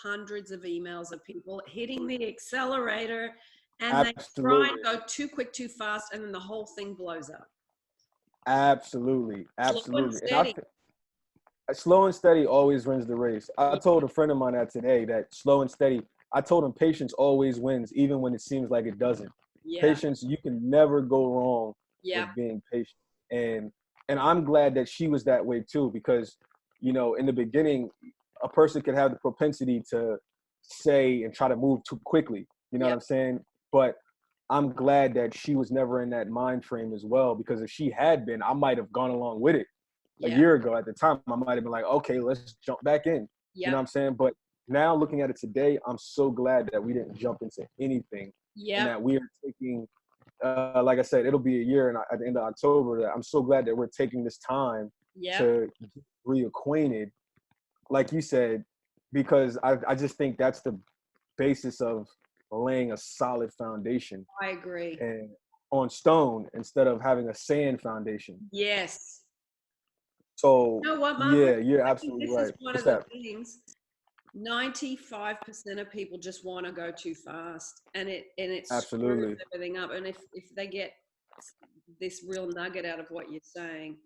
hundreds of emails of people hitting the accelerator, and they try and go too quick, too fast, and then the whole thing blows up. Absolutely. Slow and steady. Slow and steady always wins the race. I told a friend of mine that today, that slow and steady, I told him patience always wins, even when it seems like it doesn't. Patience, you can never go wrong with being patient. And I'm glad that she was that way too, because, you know, in the beginning, a person could have the propensity to say and try to move too quickly. You know what I'm saying? But I'm glad that she was never in that mind frame as well, because if she had been, I might have gone along with it. A year ago at the time, I might have been like, okay, let's jump back in. You know what I'm saying? But now looking at it today, I'm so glad that we didn't jump into anything. And that we are taking, like I said, it'll be a year, and at the end of October, that I'm so glad that we're taking this time to get reacquainted, like you said, because I just think that's the basis of laying a solid foundation. I agree. And on stone instead of having a sand foundation. Yes. So, you know what, Marvin? yeah, you're absolutely right. This is one of the things. 95% of people just want to go too fast, and it screws everything up. And if they get this real nugget out of what you're saying,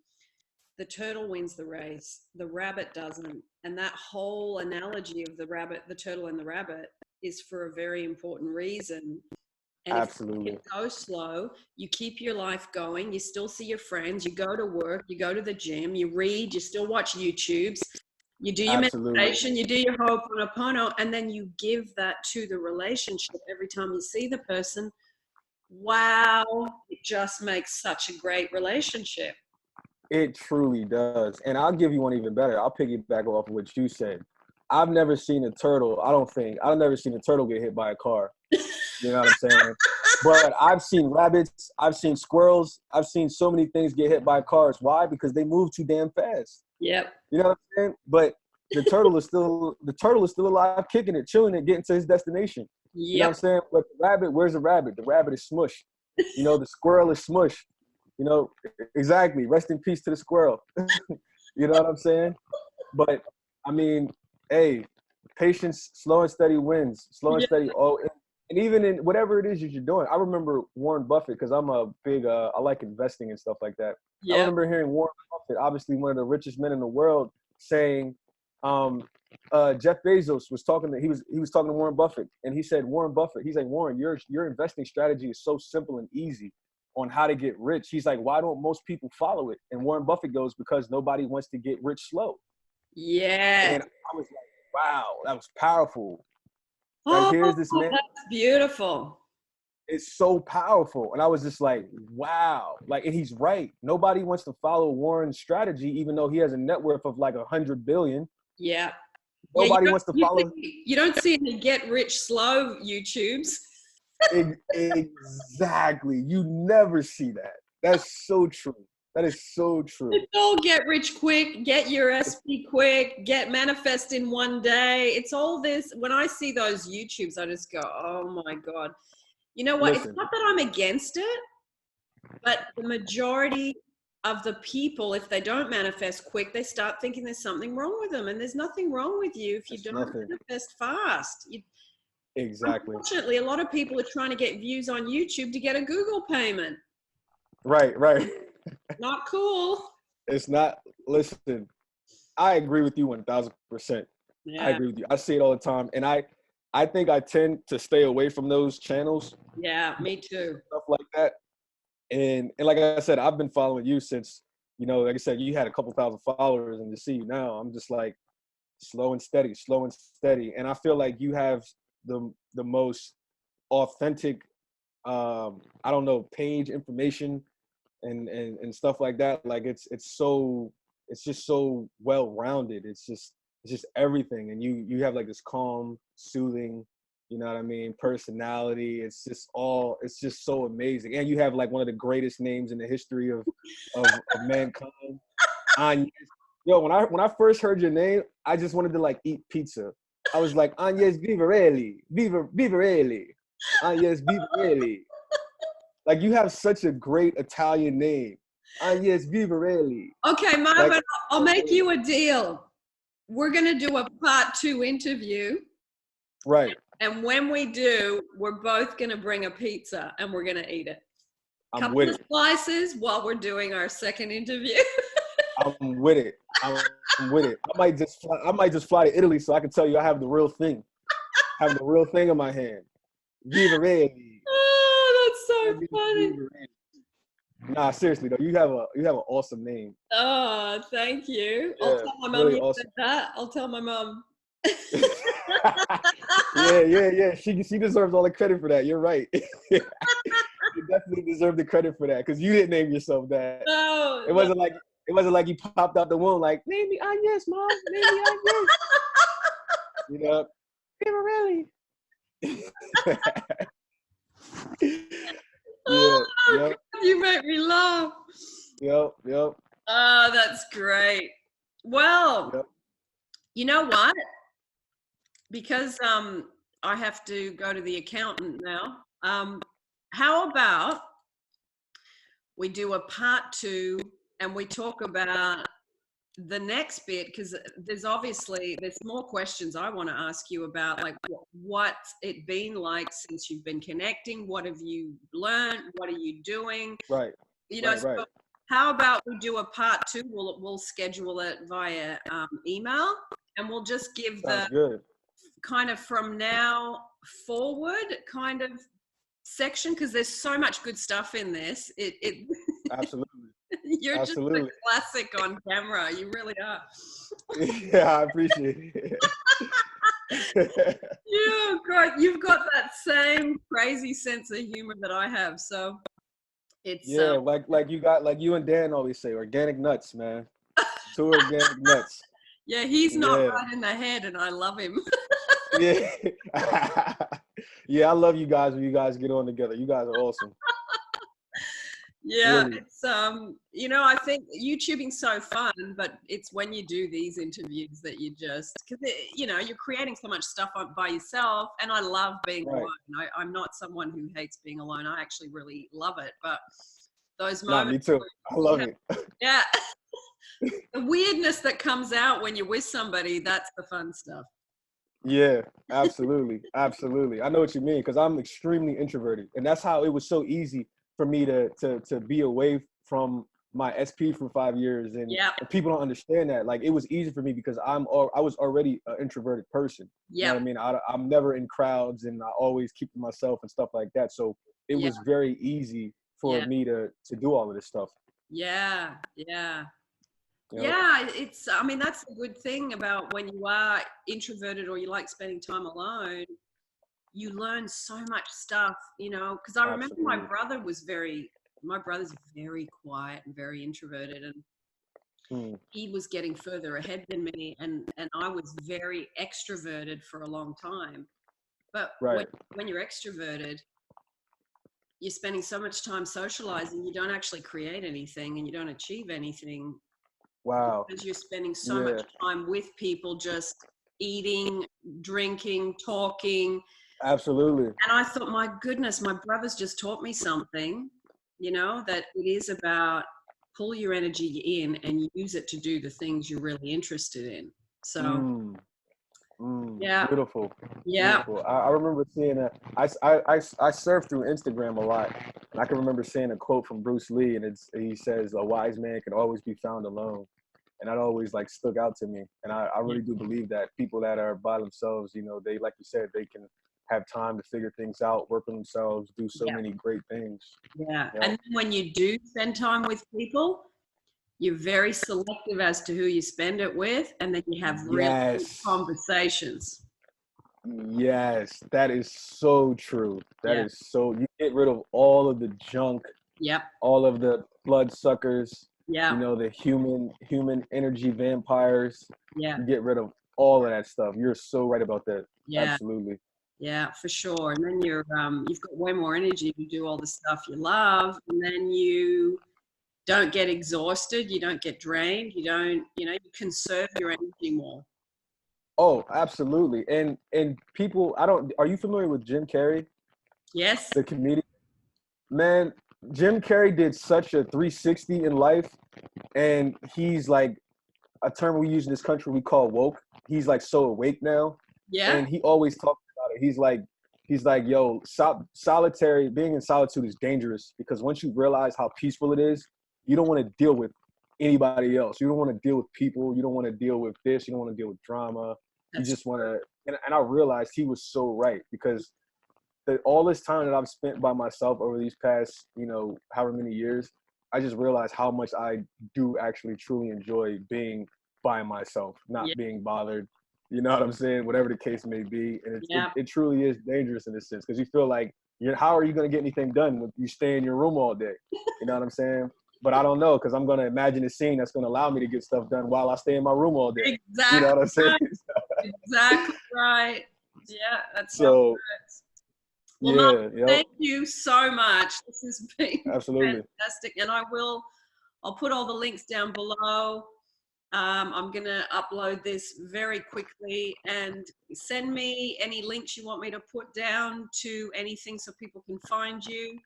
the turtle wins the race, the rabbit doesn't. And that whole analogy of the rabbit, the turtle and the rabbit, is for a very important reason. And if you take Absolutely. it so slow, you keep your life going, you still see your friends, you go to work, you go to the gym, you read, you still watch YouTubes, you do your Absolutely. meditation, you do your Ho'oponopono, and then you give that to the relationship every time you see the person. Wow, it just makes such a great relationship. It truly does. And I'll give you one even better. I'll piggyback off of what you said. I've never seen a turtle. I've never seen a turtle get hit by a car. You know what I'm saying? But I've seen rabbits, I've seen squirrels, I've seen so many things get hit by cars. Why? Because they move too damn fast. Yep. You know what I'm saying? But the turtle is still alive, kicking it, chilling it, getting to his destination. You know what I'm Yep. saying? But the rabbit, where's the rabbit? The rabbit is smush. You know, the squirrel is smush. You know, exactly. Rest in peace to the squirrel. You know what I'm saying? But I mean, hey, patience, slow and steady wins. Slow and Yep. steady. Oh, and even in whatever it is that you're doing, I remember Warren Buffett because I'm a big, I like investing and stuff like that. I Yep. remember hearing Warren Buffett, obviously one of the richest men in the world, saying, Jeff Bezos was talking to he was talking to Warren Buffett, and he said, Warren Buffett, he's like, Warren, your investing strategy is so simple and easy on how to get rich. He's like, why don't most people follow it? And Warren Buffett goes, because nobody wants to get rich slow. Yeah. And I was like, wow, that was powerful. Like, Oh, here's this man. that's beautiful. It's so powerful. And I was just like, wow. Like, and he's right. Nobody wants to follow Warren's strategy, even though he has a net worth of like 100 billion. Yeah. Yeah, Nobody wants to follow. you don't see any get rich slow YouTubes. Exactly. You never see that. That's so true. That is so true. It's all get rich quick, get your SP quick, get manifest in one day. It's all this. When I see those YouTubes, I just go, oh my God. You know what? It's Listen, not that I'm against it, but the majority of the people, if they don't manifest quick, they start thinking there's something wrong with them. And there's nothing wrong with you if you it's don't nothing. manifest fast. Exactly. Unfortunately, a lot of people are trying to get views on YouTube to get a Google payment. Right, right. Not cool. It's not, listen, I agree with you 1000%. I Yeah. agree with you. I see it all the time. And I think I tend to stay away from those channels, Yeah, me too. stuff like that. And like I said, I've been following you since, like I said, you had a couple thousand followers, and to see you now, I'm just like slow and steady, slow and steady. And I feel like you have the most authentic, I don't know, page information and stuff like that. Like it's just so well rounded. It's just everything. And you have like this calm, soothing, you know what I mean, personality. It's just so amazing. And you have like one of the greatest names in the history of mankind. Agnes. Yo, when I first heard your name, I just wanted to like eat pizza. I was like, Agnes Vivarelli, Vivarelli, Agnes Vivarelli. Like, you have such a great Italian name. Agnes Vivarelli. Okay, Like, Marvin, I'll make you a deal. We're going to do a part 2 interview. right. And when we do, we're both going to bring a pizza and we're going to eat it. I'm Couple with of it. slices while we're doing our second interview. I'm with it. I'm with it. I might just fly to Italy so I can tell you I have the real thing. Have the real thing in my hand. Vivarelli. Oh, that's so funny. Nah, seriously though, you have an awesome name. Oh, thank you. I'll Yeah, tell my mum really you awesome. said that. I'll tell my mum. Yeah. She deserves all the credit for that. You're right. You definitely deserve the credit for that because you didn't name yourself that. No, It wasn't like you popped out the womb like, name me Agnes, Mom. Name me Agnes. You know, really. Yeah. Oh, Yep. God, you make me laugh. Yep. Oh, that's great. Well, Yep. you know what? Because I have to go to the accountant now. How about we do a part 2 and we talk about the next bit, because there's more questions I want to ask you about, like what's it been like since you've been connecting? What have you learned? What are you doing? Right. So how about we do a part 2? We'll schedule it via email, and we'll just give Sounds the good. kind of from now forward kind of section because there's so much good stuff in this. It Absolutely. you're just a Absolutely. classic on camera. You really are. Yeah, I appreciate it. You've got that same crazy sense of humor that I have. So it's Yeah, like you and Dan always say, organic nuts, man. Two organic nuts. yeah, he's not Yeah. right in the head, and I love him. Yeah. Yeah, I love you guys when you guys get on together. You guys are awesome. Yeah, Really. it's I think YouTubing's so fun, but it's when you do these interviews that you just because you're creating so much stuff by yourself, and I love being Right. alone. I'm not someone who hates being alone. I actually really love it, but those Nah, me moments, too. I love it. yeah, the weirdness that comes out when you're with somebody, that's the fun stuff. Yeah, absolutely. Absolutely. I know what you mean because I'm extremely introverted. And that's how it was so easy for me to be away from my SP for 5 years. And Yeah, people don't understand that. Like it was easy for me because I was already an introverted person. You know yeah, what I mean? I'm never in crowds and I always keep to myself and stuff like that. So it yeah, was very easy for yeah, me to do all of this stuff. yeah, yeah. Yep. Yeah, I mean, that's the good thing about when you are introverted or you like spending time alone, you learn so much stuff, because I remember Absolutely. my brother's very quiet and very introverted, and Hmm. he was getting further ahead than me, and I was very extroverted for a long time. But when, Right. when you're extroverted, you're spending so much time socializing, you don't actually create anything and you don't achieve anything Wow. because you're spending so much Yeah. time with people just eating, drinking, talking. Absolutely. And I thought, my goodness, my brother's just taught me something, that it is about pull your energy in and use it to do the things you're really interested in. So, Mm. yeah, Beautiful, yeah, beautiful. I remember seeing that. I surf through Instagram a lot, and I can remember seeing a quote from Bruce Lee, and he says, "A wise man can always be found alone," and that always like stuck out to me. And I yeah, really do believe that people that are by themselves, they like you said, they can have time to figure things out, work on themselves, do so yeah, many great things. yeah. You And know? then when you do spend time with people, you're very selective as to who you spend it with, and then you have really good Yes. conversations. Yes, that is so true. That Yeah, is so. You get rid of all of the junk, yep, all of the blood suckers, yeah, the human energy vampires. yeah, You get rid of all of that stuff. You're so right about that. yeah. Absolutely. Yeah, for sure. And then you've got way more energy to do all the stuff you love, and then you don't get exhausted, you don't get drained, you conserve your energy more. Oh, absolutely. And people, I don't. Are you familiar with Jim Carrey, Yes. the comedian? Man, Jim Carrey did such a 360 in life, and he's like a term we use in this country we call woke. He's like so awake now, Yeah. and he always talks about it. He's like, yo, being in solitude is dangerous because once you realize how peaceful it is, you don't want to deal with anybody else. You don't want to deal with people. You don't want to deal with this. You don't want to deal with drama. You That's just want to. And I realized he was so right because all this time that I've spent by myself over these past, however many years, I just realized how much I do actually truly enjoy being by myself, yeah, not being bothered. You know what I'm saying? Whatever the case may be. And yeah. it truly is dangerous in a sense because you feel like, how are you going to get anything done when you stay in your room all day? You know what I'm saying? But I don't know because I'm going to imagine a scene that's going to allow me to get stuff done while I stay in my room all day. You know Exactly what I'm saying? right. Exactly right. Yeah, that's how it So, works. Well, Mark, yeah, yep, thank you so much. This has been absolutely. fantastic, and I'll put all the links down below. I'm going to upload this very quickly and send me any links you want me to put down to anything so people can find you.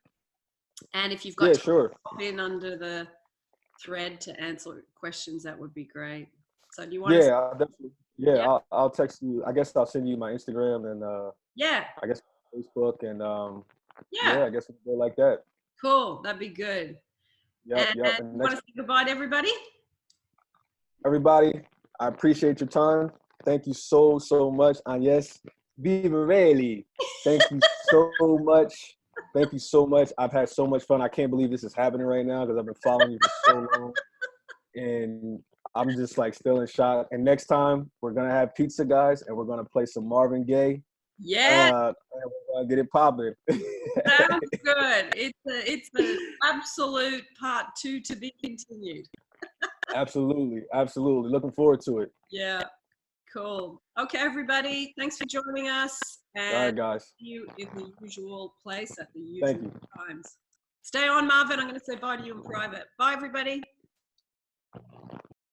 And if you've got Yeah, time sure. to pop in under the thread to answer questions, that would be great. So do you want to? Yeah, I'll definitely. Yeah, Yeah. I'll text you. I guess I'll send you my Instagram and Yeah. I guess Facebook and Yeah. yeah, I guess we'll go like that. Cool. That'd be good. Yep, And yep. And you want next, to say goodbye to everybody? everybody, I appreciate your time. Thank you so much. And yes, viva really. Thank you so much. Thank you so much. I've had so much fun. I can't believe this is happening right now because I've been following you for so long. And I'm just like still in shock. And next time we're going to have pizza, guys, and we're going to play some Marvin Gaye. Yeah. And we're going to get it popping. Sounds good. It's an absolute part 2 to be continued. Absolutely. Absolutely. Looking forward to it. Yeah. Cool. Okay, everybody. Thanks for joining us. And All right, guys. see you in the usual place at the Thank usual you. times. Stay on, Marvin. I'm going to say bye to you in private. Bye, everybody.